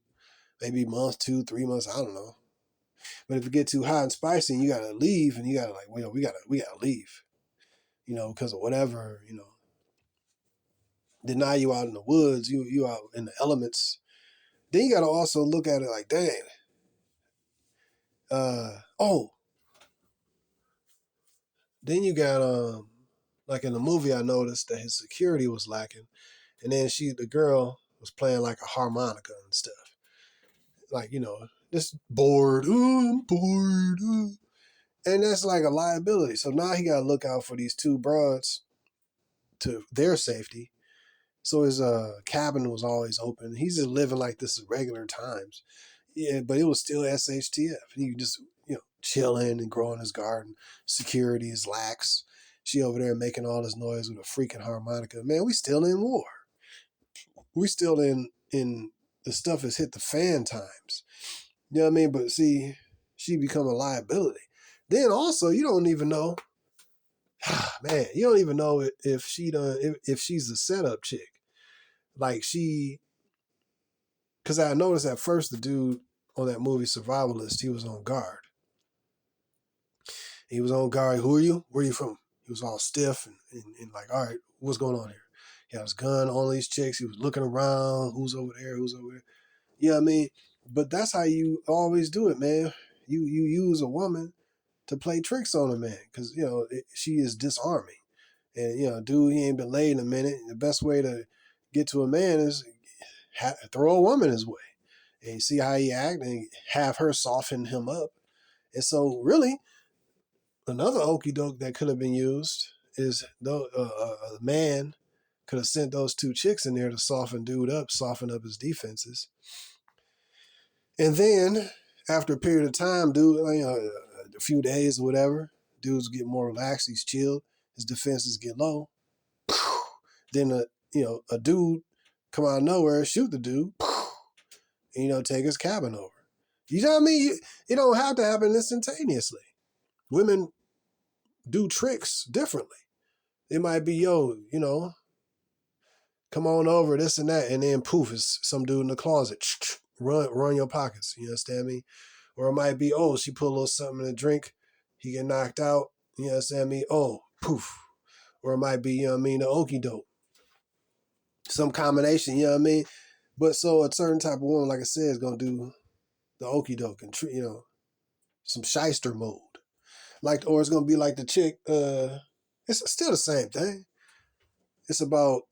Maybe a month, 2, 3 months, I don't know. But if it get too hot and spicy and you gotta leave, and you gotta we gotta leave, because of whatever, deny you out in the woods, you out in the elements. Then you gotta also look at it like, dang, then you got like in the movie, I noticed that his security was lacking, and then the girl was playing like a harmonica and stuff, like just bored, I'm bored, and that's like a liability. So now he got to look out for these two broads to their safety. So his cabin was always open. He's just living like this at regular times. Yeah, but it was still SHTF. He just, chilling and growing his garden. Security is lax. She over there making all this noise with a freaking harmonica. Man, we still in war. We still in the stuff has hit the fan times. You know what I mean? But see, she become a liability. Then also, you don't even know, man, you don't even know if she's a setup chick. Like because I noticed at first the dude on that movie Survivalist, he was on guard. He was on guard. Who are you? Where are you from? He was all stiff and like, all right, what's going on here? He had his gun on these chicks. He was looking around. Who's over there? Who's over there? You know what I mean? But that's how you always do it, man. You use a woman to play tricks on a man because, she is disarming. And, dude, he ain't been laid in a minute. The best way to get to a man is throw a woman his way and see how he act and have her soften him up. And so really, another okie doke that could have been used is a man could have sent those two chicks in there to soften dude up, soften up his defenses. And then after a period of time, dude, a few days or whatever, dudes get more relaxed, he's chilled, his defenses get low. Then a dude come out of nowhere, shoot the dude, and take his cabin over. You know what I mean? It don't have to happen instantaneously. Women do tricks differently. It might be, come on over, this and that, and then poof, it's some dude in the closet. Run your pockets. You understand me? Or it might be, she put a little something in the drink, he get knocked out. You understand me? Oh, poof. Or it might be, the okie doke. Some combination, you know what I mean? But so a certain type of woman, like I said, is going to do the okie doke and, some shyster mode. Or it's going to be like the chick, it's still the same thing. It's about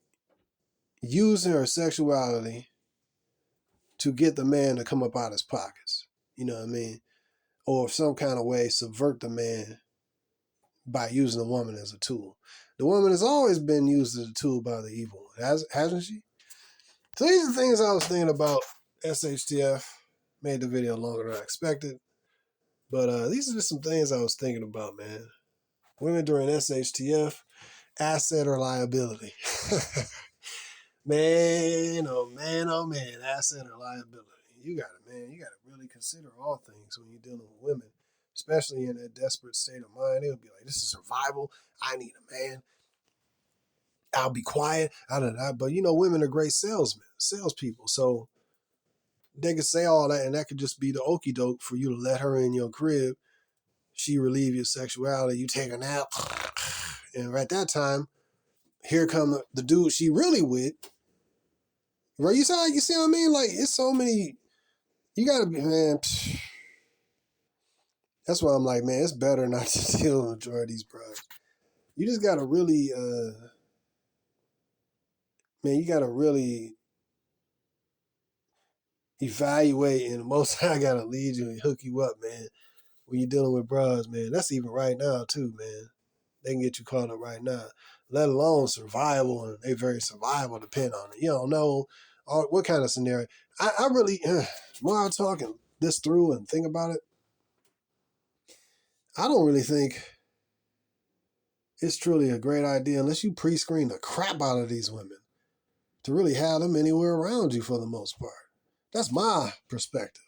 using her sexuality to get the man to come up out of his pockets. You know what I mean? Or some kind of way subvert the man by using the woman as a tool. The woman has always been used as a tool by the evil one, hasn't she? So these are things I was thinking about. SHTF made the video longer than I expected. But these are just some things I was thinking about, man. Women during SHTF, asset or liability? Man, oh man, oh man, asset or liability. You got to really consider all things when you're dealing with women, especially in that desperate state of mind. It'll be like, this is survival. I need a man. I'll be quiet. But women are great salespeople. So they could say all that, and that could just be the okie doke for you to let her in your crib. She relieve your sexuality. You take a nap. And at that time, here come the dude she really with. Right? You see what I mean? Like, it's so many. You gotta be, man. That's why I'm like, man, it's better not to deal with the majority of these bros. You just gotta really, you gotta really evaluate, and most I gotta lead you and hook you up, man. When you're dealing with bros, man, that's even right now too, man. They can get you caught up right now. let alone survival, and their very survival depend on it. You don't know what kind of scenario. I really, while I'm talking this through and think about it, I don't really think it's truly a great idea unless you pre-screen the crap out of these women to really have them anywhere around you for the most part. That's my perspective.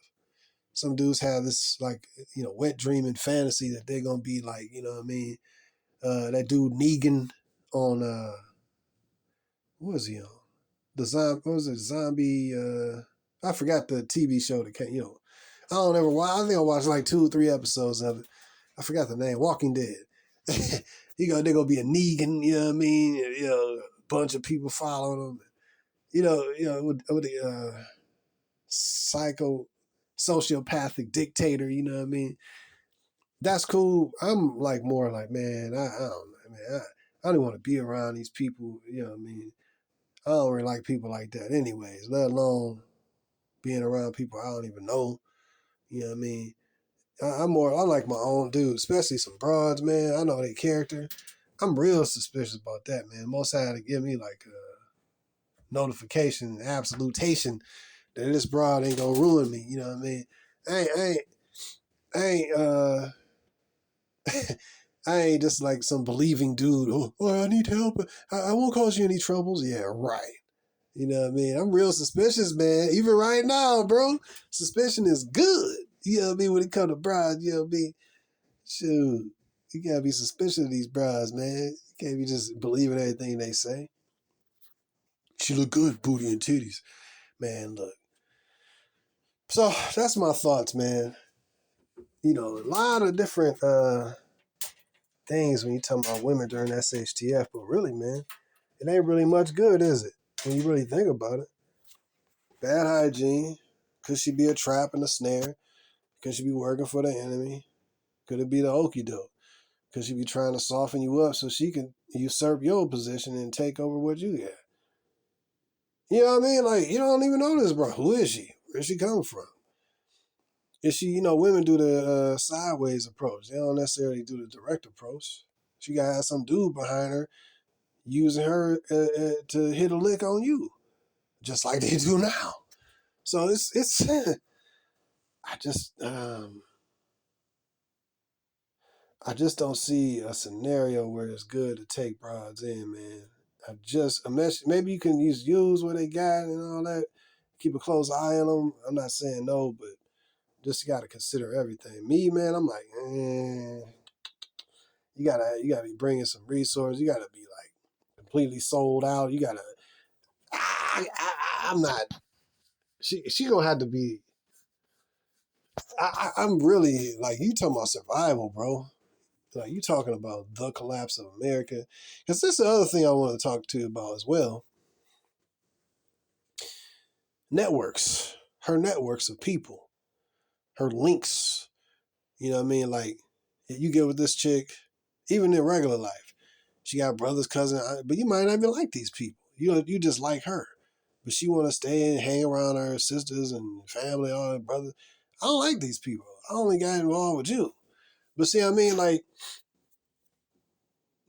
Some dudes have this, like, wet dream and fantasy that they're going to be like, you know what I mean? That dude Negan on, what was he on? What was it? Zombie, I forgot the TV show that came, I don't ever watch. I think I watched like 2 or 3 episodes of it. I forgot the name. Walking Dead. They're going to be a Negan, you know what I mean? A bunch of people following him. With the sociopathic dictator, you know what I mean? That's cool. I'm like more like, man, I don't know, man. I don't want to be around these people, you know what I mean? I don't really like people like that anyways, let alone being around people I don't even know, you know what I mean? I like my own dude, especially some broads, man. I know their character. I'm real suspicious about that, man. Most had to give me like a notification, absolutation that this broad ain't gonna ruin me, you know what I mean? I ain't I ain't just like some believing dude. Oh, I need help. I won't cause you any troubles. Yeah, right. You know what I mean? I'm real suspicious, man. Even right now, bro. Suspicion is good. You know what I mean? When it comes to brides, you know what I mean? Shoot. You gotta be suspicious of these brides, man. You can't be just believing everything they say. She look good, booty and titties. Man, look. So that's my thoughts, man. A lot of different things when you talk about women during SHTF, but really, man, it ain't really much good, is it? When you really think about it. Bad hygiene. Could she be a trap and a snare? Could she be working for the enemy? Could it be the okie doke? Could she be trying to soften you up so she can usurp your position and take over what you got? You know what I mean? Like, you don't even know this, bro. Who is she? Where's she coming from? Is she, women do the sideways approach. They don't necessarily do the direct approach. She got to have some dude behind her using her to hit a lick on you, just like they do now. So it's I just don't see a scenario where it's good to take broads in, man. Maybe you can use what they got and all that. Keep a close eye on them. I'm not saying no, but just got to consider everything. Me, man, I'm like, you gotta be bringing some resources. You gotta be like completely sold out. You gotta. I'm not. She gonna have to be. I'm really like you talking about survival, bro. Like you talking about the collapse of America, because this is the other thing I want to talk to you about as well. Networks, her networks of people, her links. You know what I mean? Like you get with this chick, even in regular life, she got brothers, cousins, but you might not even like these people. You just like her, but she want to stay and hang around her sisters and family, all her brothers. I don't like these people. I only got involved with you. But see what I mean? Like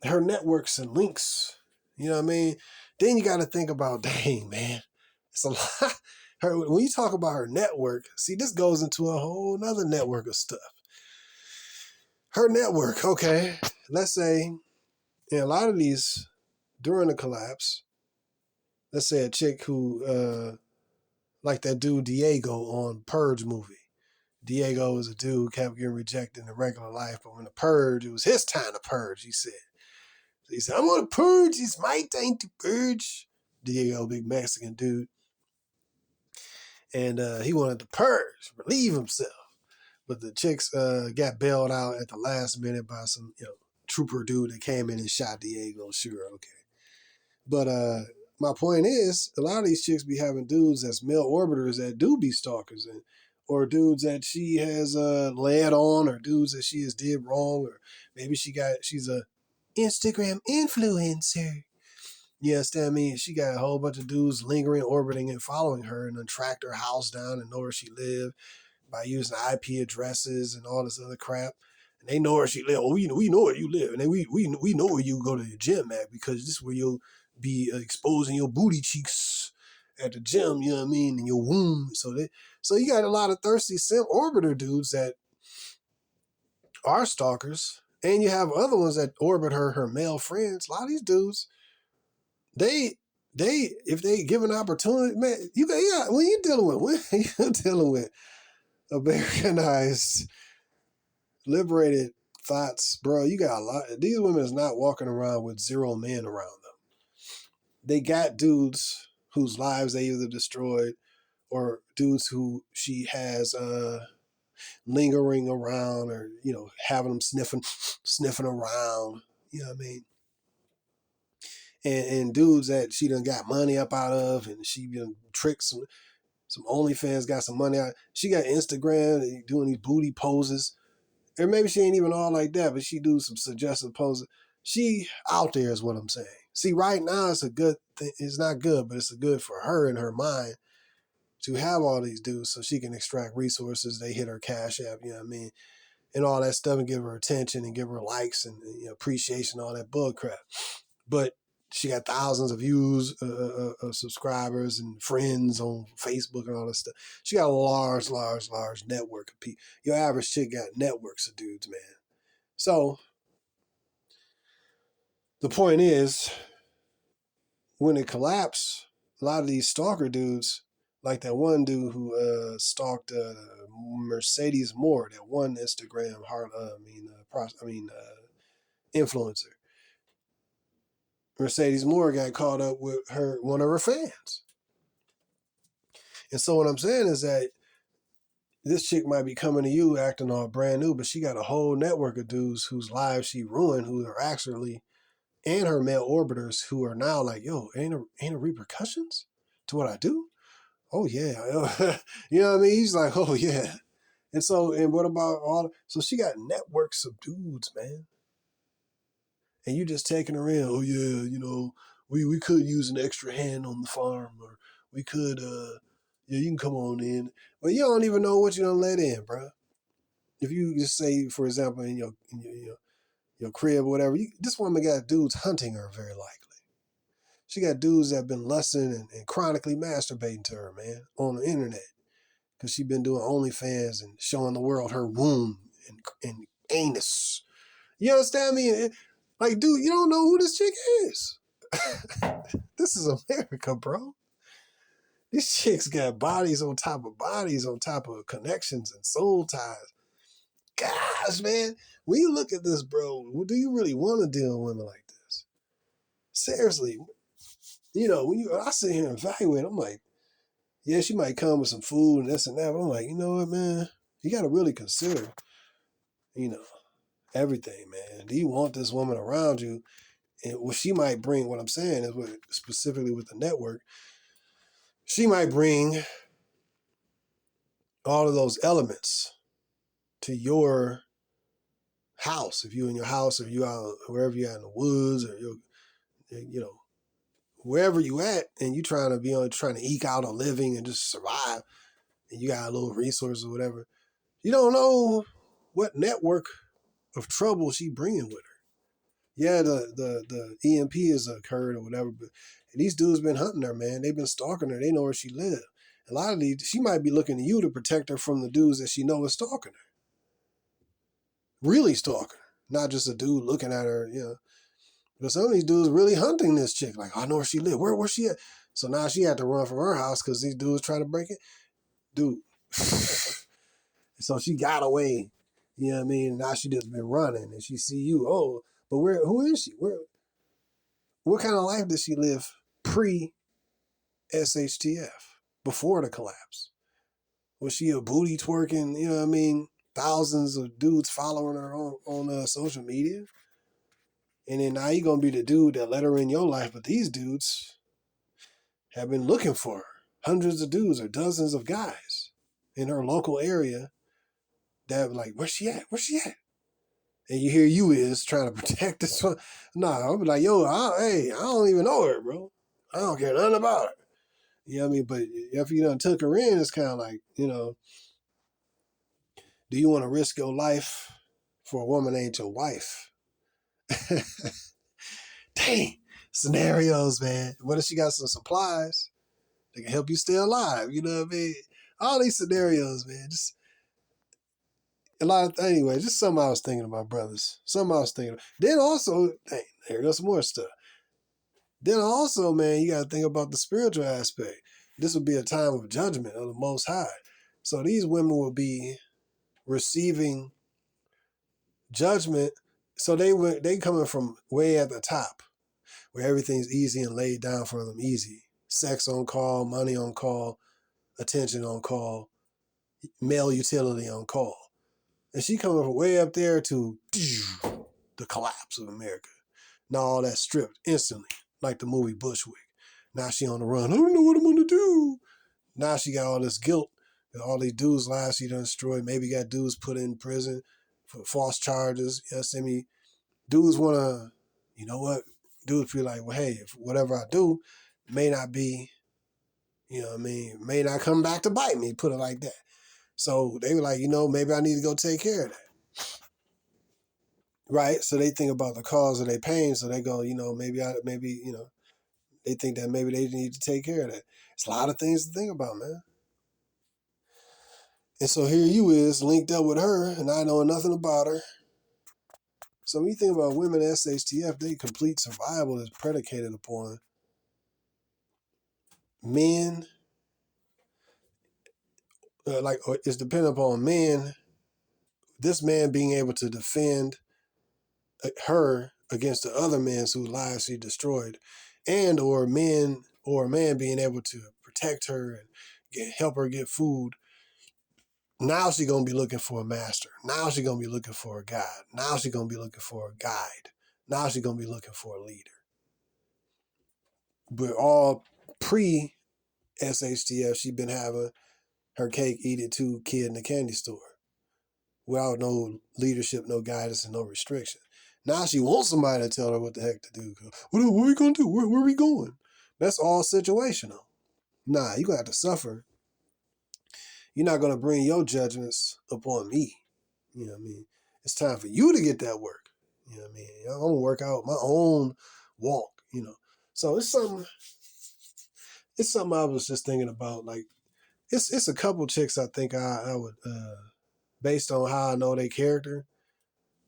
her networks and links. You know what I mean? Then you got to think about, dang, man, it's a lot. When you talk about her network, see, this goes into a whole nother network of stuff. Her network, okay, let's say, in a lot of these, during the collapse, let's say a chick who, like that dude Diego on Purge movie. Diego was a dude who kept getting rejected in the regular life, but when the Purge, it was his time to purge, he said. He said, I'm gonna purge. It's my time to purge. Diego, big Mexican dude. And he wanted to purge, relieve himself. But the chicks got bailed out at the last minute by some, trooper dude that came in and shot Diego. Sure, okay. But my point is, a lot of these chicks be having dudes that's male orbiters that do be stalkers, or dudes that she has led on, or dudes that she has did wrong, or maybe she's a Instagram influencer. You understand me? She got a whole bunch of dudes lingering, orbiting, and following her, and then tracked her house down and know where she lived by using IP addresses and all this other crap. And they know where she live. Oh, we know where you live. And then we know where you go to the gym at, because this is where you'll be exposing your booty cheeks at the gym, you know what I mean, and your womb. So you got a lot of thirsty simp orbiter dudes that are stalkers. And you have other ones that orbit her male friends. A lot of these dudes, they if they give an opportunity, man, when you're dealing with you're dealing with Americanized, liberated thoughts, bro, you got a lot. These women is not walking around with 0 men around them. They got dudes whose lives they either destroyed, or dudes who she has lingering around, or having them sniffing around. You know what I mean? And dudes that she done got money up out of, and she done tricked some OnlyFans, got some money out. She got Instagram doing these booty poses. Or maybe she ain't even all like that, but she do some suggestive poses. She out there is what I'm saying. See, right now it's a good thing. It's not good, but it's a good for her in her mind to have all these dudes so she can extract resources. They hit her Cash App, you know what I mean? And all that stuff, and give her attention and give her likes and appreciation, all that bull crap. But she got thousands of views, of subscribers and friends on Facebook and all that stuff. She got a large network of people. Your average chick got networks of dudes, man. So the point is, when it collapsed, a lot of these stalker dudes, like that one dude who stalked Mercedes Moore, that one Instagram influencer. Mercedes Moore got caught up with one of her fans. And so what I'm saying is that this chick might be coming to you acting all brand new, but she got a whole network of dudes whose lives she ruined, who are actually, and her male orbiters, who are now like, yo, ain't there repercussions to what I do? Oh yeah. You know what I mean? He's like, oh yeah. And what about so she got networks of dudes, man. And you just taking her in. Oh yeah, we could use an extra hand on the farm, or we could, yeah, you can come on in. But you don't even know what you done let in, bro. If you just say, for example, in your crib or whatever, this woman got dudes hunting her, very likely. She got dudes that have been lusting and chronically masturbating to her, man, on the internet. Because she been doing OnlyFans and showing the world her womb and anus. You understand me? Like, dude, you don't know who this chick is. This is America, bro. These chicks got bodies on top of connections and soul ties. Gosh, man, when you look at this, bro, do you really want to deal with women like this? Seriously, when I sit here and evaluate, I'm like, yeah, she might come with some food and this and that, but I'm like, you know what, man? You got to really consider, everything, man. Do you want this woman around you? And what she might bring, what I'm saying is, specifically with the network, she might bring all of those elements to your house. If you're in your house, or you out wherever you're at in the woods, or wherever you at, and you trying to eke out a living and just survive, and you got a little resource or whatever, you don't know what network of trouble she bringing with her. Yeah, the EMP has occurred or whatever, but these dudes been hunting her, man. They've been stalking her. They know where she lives. A lot of these, she might be looking to you to protect her from the dudes that she know is stalking her. Really stalking her. Not just a dude looking at her, But some of these dudes really hunting this chick. Like, I know where she live. Where she at? So now she had to run from her house because these dudes try to break it. Dude. So she got away. You know what I mean? Now she just been running and she see you. Oh, but who is she? What kind of life did she live pre-SHTF, before the collapse? Was she a booty twerking, you know what I mean? Thousands of dudes following her on social media? And then now you're going to be the dude that let her in your life. But these dudes have been looking for her. Hundreds of dudes or dozens of guys in her local area that like, where's she at? Where's she at? And you hear you is trying to protect this one. Nah, I'll be like, yo, I don't even know her, bro. I don't care nothing about her. You know what I mean? But if you done took her in, it's kind of like, do you want to risk your life for a woman ain't your wife. Dang, scenarios, man. What if she got some supplies that can help you stay alive? You know what I mean? All these scenarios, man. Just a lot of, anyway, just something I was thinking about, brothers. Something I was thinking. Then also, dang, here goes some more stuff. Then also, man, you got to think about the spiritual aspect. This would be a time of judgment of the Most High. So these women will be receiving judgment. So they coming from way at the top, where everything's easy and laid down for them easy. Sex on call, money on call, attention on call, male utility on call. And she coming from way up there to the collapse of America. Now all that stripped instantly, like the movie Bushwick. Now she on the run. I don't know what I'm going to do. Now she got all this guilt. All these dudes' lives she done destroyed. Maybe got dudes put in prison for false charges. You know what I mean? Dudes want to, you know what? Dudes feel like, well, hey, if whatever I do may not be, you know what I mean, may not come back to bite me, put it like that. So they were like, you know, maybe I need to go take care of that. Right? So they think about the cause of their pain. So they go, you know, maybe, you know, they think that maybe they need to take care of that. It's a lot of things to think about, man. And so here you is linked up with her and I know nothing about her. So when you think about women at SHTF, their complete survival is predicated upon men, it's dependent upon men, this man being able to defend her against the other men whose lives she destroyed, and or a man being able to protect her and help her get food. Now she's going to be looking for a master. Now she's going to be looking for a God. Now she's going to be looking for a guide. Now she's going to be looking for a leader. But all pre-SHTF, she been having her cake, eat it too kid in the candy store without no leadership, no guidance, and no restriction. Now she wants somebody to tell her what the heck to do. What are we going to do? Where are we going? That's all situational. Nah, you're going to have to suffer. You're not going to bring your judgments upon me. You know what I mean? It's time for you to get that work. You know what I mean? I'm going to work out my own walk, you know. So it's something I was just thinking about. Like, it's a couple chicks I think I would, based on how I know their character,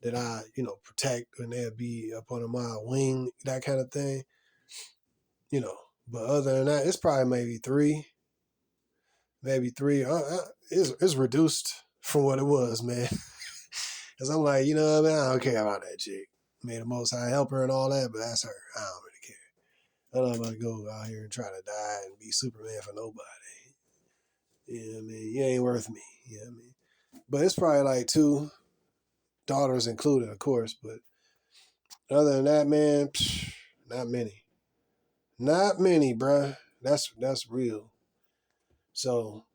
that I, you know, protect and they'll be up under my wing, that kind of thing. You know, but other than that, it's probably maybe three. It's reduced from what it was, man. Because I'm like, you know what I mean? I don't care about that chick. May the Most High help her and all that, but that's her. I don't really care. I'm not about to go out here and try to die and be Superman for nobody. You know what I mean? You ain't worth me. You know what I mean? But it's probably like two, daughters included, of course. But other than that, man, not many. Not many, bruh. That's real. So,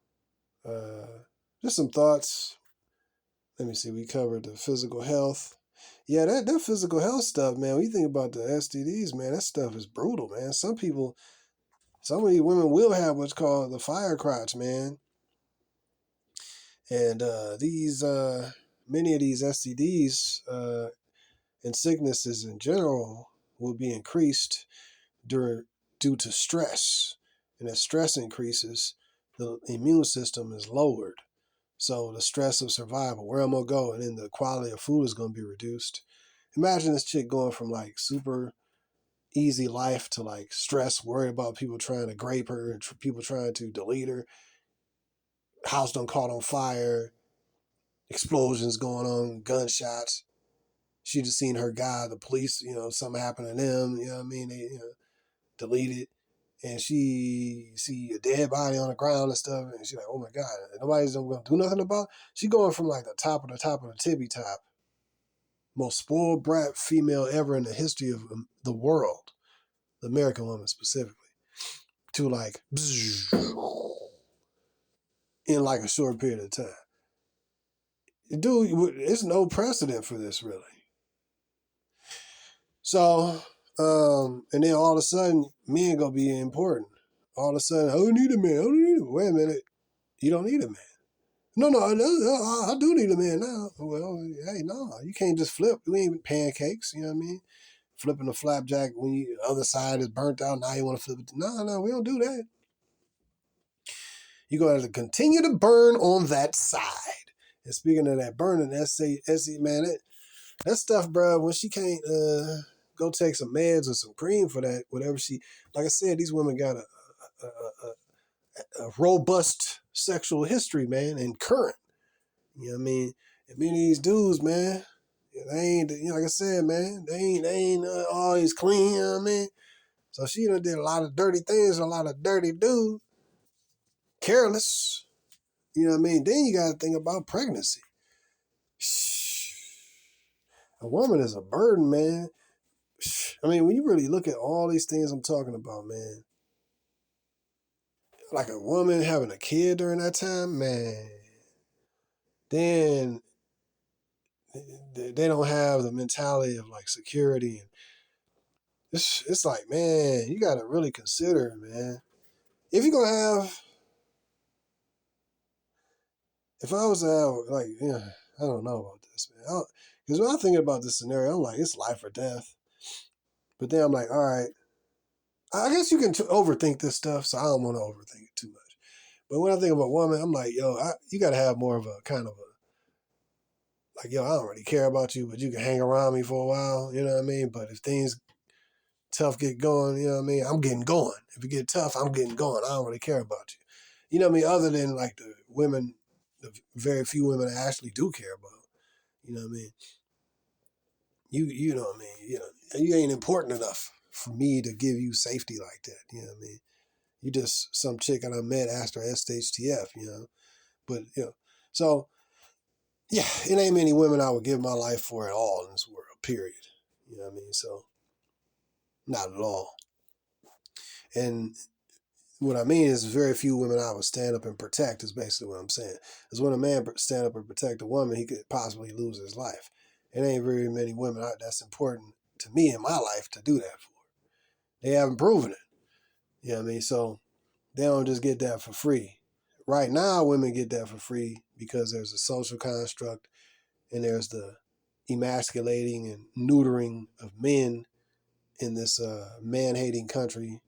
just some thoughts. Let me see. We covered the physical health. Yeah, that physical health stuff, man. When you think about the STDs, man, that stuff is brutal, man. Some of these women will have what's called the fire crotch, man. And many of these STDs and sicknesses in general will be increased due to stress. And as stress increases, the immune system is lowered. So the stress of survival, where I'm going to go, and then the quality of food is going to be reduced. Imagine this chick going from like super easy life to like stress, worried about people trying to grape her and people trying to delete her. House done caught on fire, explosions going on, gunshots. She just seen her guy, the police, you know, something happened to them, you know what I mean? They, you know, deleted. And she see a dead body on the ground and stuff, and she's like, oh my God, nobody's going to do nothing about it. She going from like the top of the tippy top, most spoiled brat female ever in the history of the world, the American woman specifically, to like, in like a short period of time. Dude, there's no precedent for this, really. So, and then all of a sudden, men gonna be important. All of a sudden, I don't need a man. Wait a minute. You don't need a man. No, I do need a man now. Well, hey, no, you can't just flip. We ain't pancakes, you know what I mean? Flipping the flapjack when the other side is burnt out, now you want to flip it. No, we don't do that. You're going to continue to burn on that side. And speaking of that burning, man, that stuff, bro, when she can't go take some meds or some cream for that, whatever like I said, these women got a robust sexual history, man, and current. You know what I mean? And many of these dudes, man, they ain't, like I said, man, they ain't always clean, you know what I mean? So she done did a lot of dirty things, a lot of dirty dudes, careless, you know what I mean? Then you got to think about pregnancy. A woman is a burden, man. I mean, when you really look at all these things I'm talking about, man, like a woman having a kid during that time, man, then they don't have the mentality of like security. And it's like, man, you got to really consider, man. If you're going to have, if I was to have, like, I don't know about this, man. Because when I think about this scenario, I'm like, it's life or death. But then I'm like, all right, I guess you can overthink this stuff, so I don't want to overthink it too much. But when I think of a woman, I'm like, yo, you got to have more of a kind of a, like, yo, I don't really care about you, but you can hang around me for a while, you know what I mean? But if things tough get going, you know what I mean? I'm getting going. If it get tough, I'm getting going. I don't really care about you. You know what I mean? Other than like the women, the very few women I actually do care about. You know what I mean? You know what I mean? You ain't important enough for me to give you safety like that. You know what I mean? You just some chick I met asked her SHTF, you know. But, so, yeah, it ain't many women I would give my life for at all in this world, period. You know what I mean? So, not at all. And what I mean is very few women I would stand up and protect is basically what I'm saying. Because when a man stand up and protect a woman, he could possibly lose his life. It ain't very many women that's important to me in my life to do that for. They haven't proven it. You know what I mean? So they don't just get that for free. Right now, women get that for free because there's a social construct and there's the emasculating and neutering of men in this man-hating country,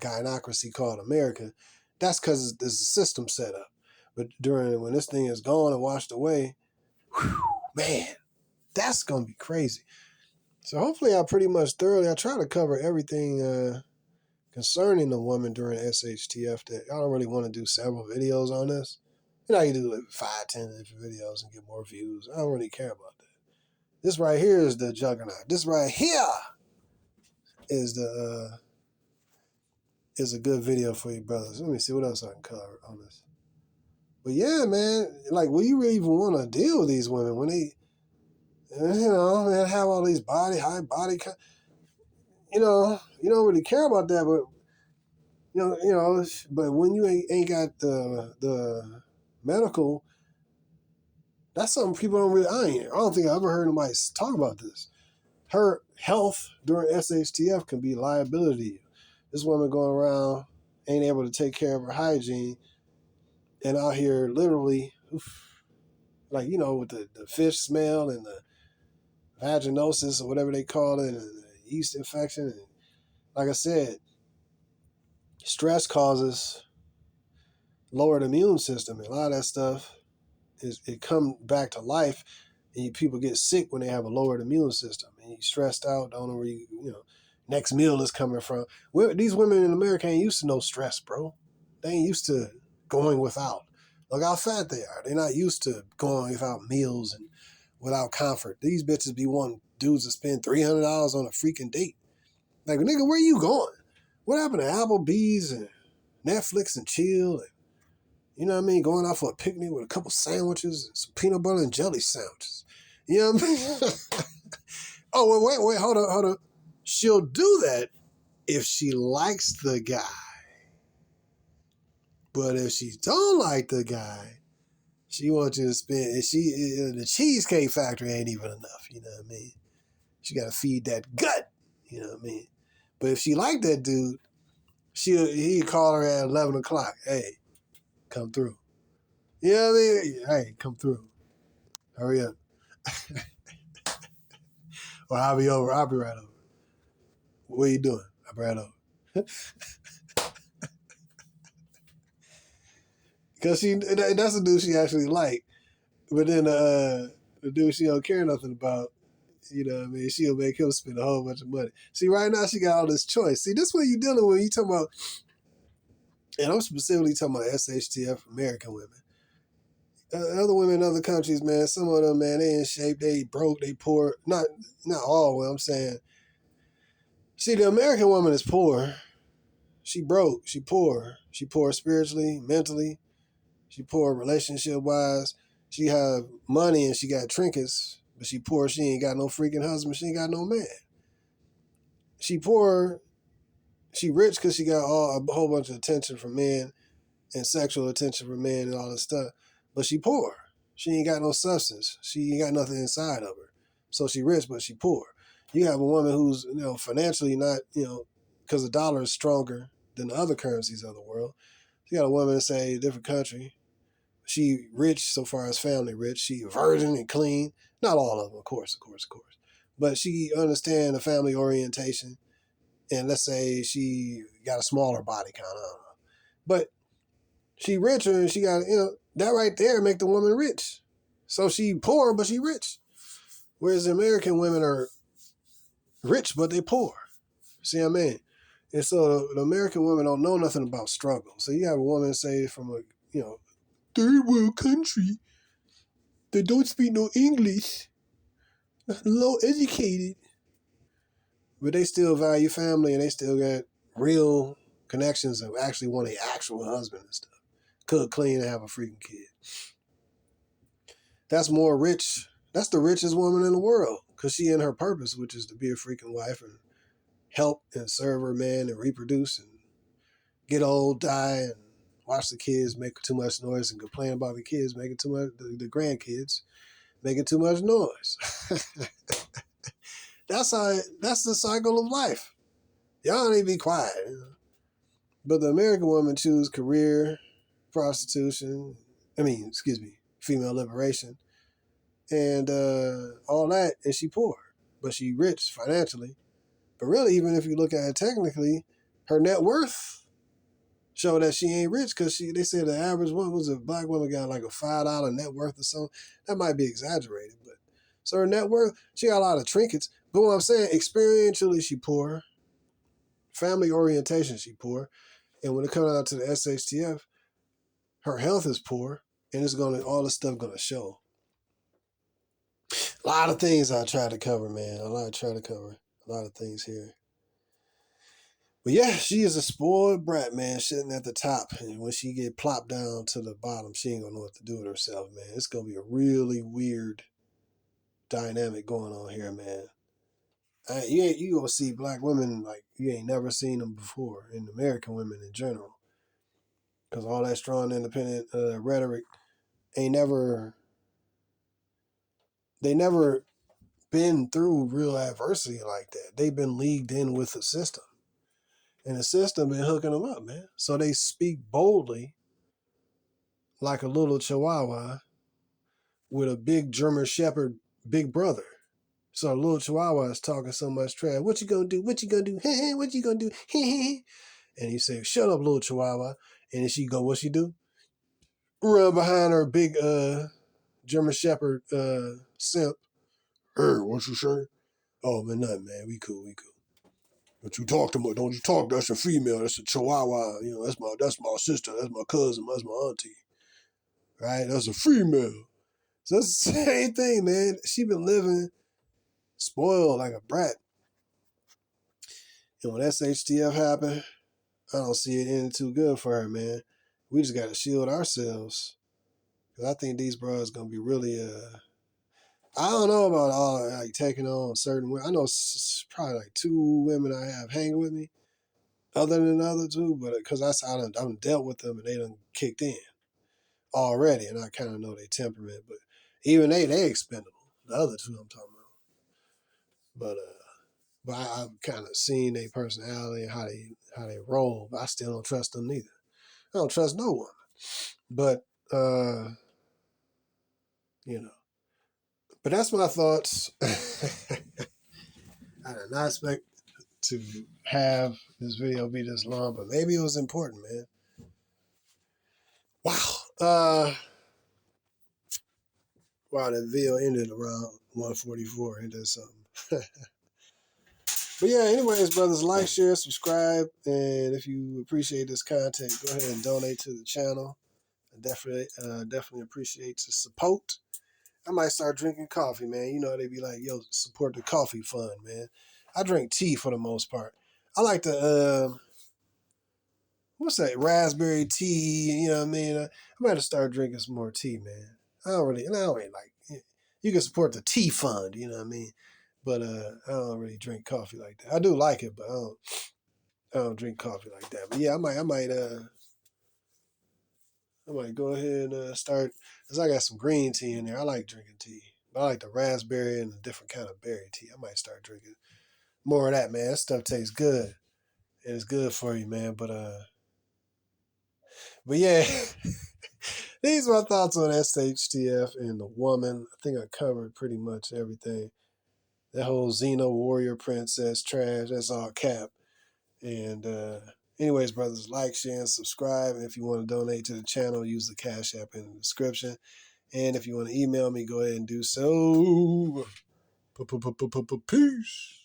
gynocracy called America. That's because there's a system set up. But when this thing is gone and washed away, whew, man, that's going to be crazy. So hopefully I try to cover everything concerning the woman during SHTF. That I don't really want to do several videos on this. You know, you do like 5, 10 different videos and get more views. I don't really care about that. This right here is the juggernaut. This right here is is a good video for you brothers. Let me see what else I can cover on this. But yeah, man, like, will you really even want to deal with these women when they, man, have all these high body, you don't really care about that, but but when you ain't got the medical, that's something people don't really. I don't think I ever heard anybody talk about this. Her health during SHTF can be a liability. This woman going around ain't able to take care of her hygiene, and out here literally, like with the fish smell and the vaginosis or whatever they call it, and the yeast infection. And like I said, stress causes lowered immune system, and a lot of that stuff it come back to life, and people get sick when they have a lowered immune system, and you stressed out, don't know where next meal is coming from. These women in America ain't used to no stress, bro. They ain't used to going without. Look how fat they are. They're not used to going without meals and without comfort. These bitches be wanting dudes to spend $300 on a freaking date. Like, nigga, where you going? What happened to Applebee's and Netflix and chill? And, you know what I mean? Going out for a picnic with a couple sandwiches and some peanut butter and jelly sandwiches. You know what I mean? Oh, wait, hold on. She'll do that if she likes the guy. But if she don't like the guy, she wants you to spend, the Cheesecake Factory ain't even enough, you know what I mean? She got to feed that gut, you know what I mean? But if she like that dude, he'd call her at 11 o'clock. Hey, come through. You know what I mean? Hey, come through. Hurry up. Or I'll be over. I'll be right over. What are you doing? I'll be right over. Because that's the dude she actually like. But then the dude she don't care nothing about, you know what I mean? She'll make him spend a whole bunch of money. See, right now she got all this choice. See, this is what you dealing with. You talking about, and I'm specifically talking about SHTF American women. Other women in other countries, man, some of them, man, they in shape, they broke, they poor. Not all, what I'm saying. See, the American woman is poor. She broke, she poor. She poor spiritually, mentally. She poor relationship-wise. She have money and she got trinkets, but she poor. She ain't got no freaking husband. She ain't got no man. She poor. She rich because she got a whole bunch of attention from men and sexual attention from men and all this stuff. But she poor. She ain't got no substance. She ain't got nothing inside of her. So she rich, but she poor. You have a woman who's, financially not, because the dollar is stronger than the other currencies of the world. You got a woman in, say, a different country. She rich so far as family rich. She virgin and clean. Not all of them, of course. But she understand the family orientation. And let's say she got a smaller body count. I don't know. But she richer and she got, that right there make the woman rich. So she poor, but she rich. Whereas the American women are rich, but they poor. See what I mean? And so the American women don't know nothing about struggle. So you have a woman, say, from a, third world country that don't speak no English, low educated, but they still value family and they still got real connections and actually want an actual husband and stuff. Cook, clean, and have a freaking kid. That's more rich. That's the richest woman in the world because she in her purpose, which is to be a freaking wife and help and serve her man and reproduce and get old, die, and watch the kids make too much noise and complain about the kids making too much, the grandkids making too much noise. That's the cycle of life. Y'all need to be quiet. But the American woman choose career, prostitution, female liberation, and all that, and she poor. But she rich financially. But really, even if you look at it technically, her net worth show that she ain't rich because they said the average one was a black woman got like a $5 net worth or something. That might be exaggerated, but so her net worth, she got a lot of trinkets. But what I'm saying, experientially, she poor. Family orientation, she poor. And when it comes out to the SHTF, her health is poor, and all this stuff gonna show. A lot of things I try to cover, man. A lot of things here. But yeah, she is a spoiled brat, man, sitting at the top. And when she get plopped down to the bottom, she ain't gonna know what to do with herself, man. It's gonna be a really weird dynamic going on here, man. You gonna see black women like you ain't never seen them before, and American women in general, because all that strong independent rhetoric they never been through real adversity like that. They've been leagued in with the system, and the system been hooking them up, man. So they speak boldly like a little chihuahua with a big German Shepherd big brother. So a little chihuahua is talking so much trash. What you gonna do? What you gonna do? What you gonna do? And he said, "Shut up, little chihuahua." And then she go, what she do? Run behind her big German Shepherd simp. What you say? Oh man, nothing, man. We cool. But you talk to me, don't you talk? That's a female. That's a chihuahua. That's my sister. That's my cousin. That's my auntie. Right? That's a female. So that's the same thing, man. She been living spoiled like a brat. And when SHTF happened, I don't see it ending too good for her, man. We just got to shield ourselves. Because I think these bros going to be really, I don't know about all like taking on certain women. I know probably like 2 women I have hanging with me, other than the other 2, but because I done dealt with them and they done kicked in already, and I kind of know their temperament. But even they expendable. The other 2 I'm talking about, but I've kind of seen their personality and how they roll. But I still don't trust them neither. I don't trust no one. But You know. But that's my thoughts. I did not expect to have this video be this long, but maybe it was important, man. Wow. Wow, that video ended around 1:44. Ain't that something? But yeah, anyways, brothers, like, share, subscribe, and if you appreciate this content, go ahead and donate to the channel. I definitely appreciate the support. I might start drinking coffee, man. You know, they be like, yo, support the coffee fund, man. I drink tea for the most part. I like the, what's that, raspberry tea, you know what I mean? I might have to start drinking some more tea, man. I don't really like, you can support the tea fund, you know what I mean? But I don't really drink coffee like that. I do like it, but I don't drink coffee like that. But yeah, I might go ahead and start, because I got some green tea in there. I like drinking tea. But I like the raspberry and a different kind of berry tea. I might start drinking more of that, man. That stuff tastes good. And it's good for you, man. But yeah, these are my thoughts on SHTF and the woman. I think I covered pretty much everything. That whole Xena warrior princess trash, that's all cap. And anyways, brothers, like, share, and subscribe. And if you want to donate to the channel, use the Cash App in the description. And if you want to email me, go ahead and do so. Peace.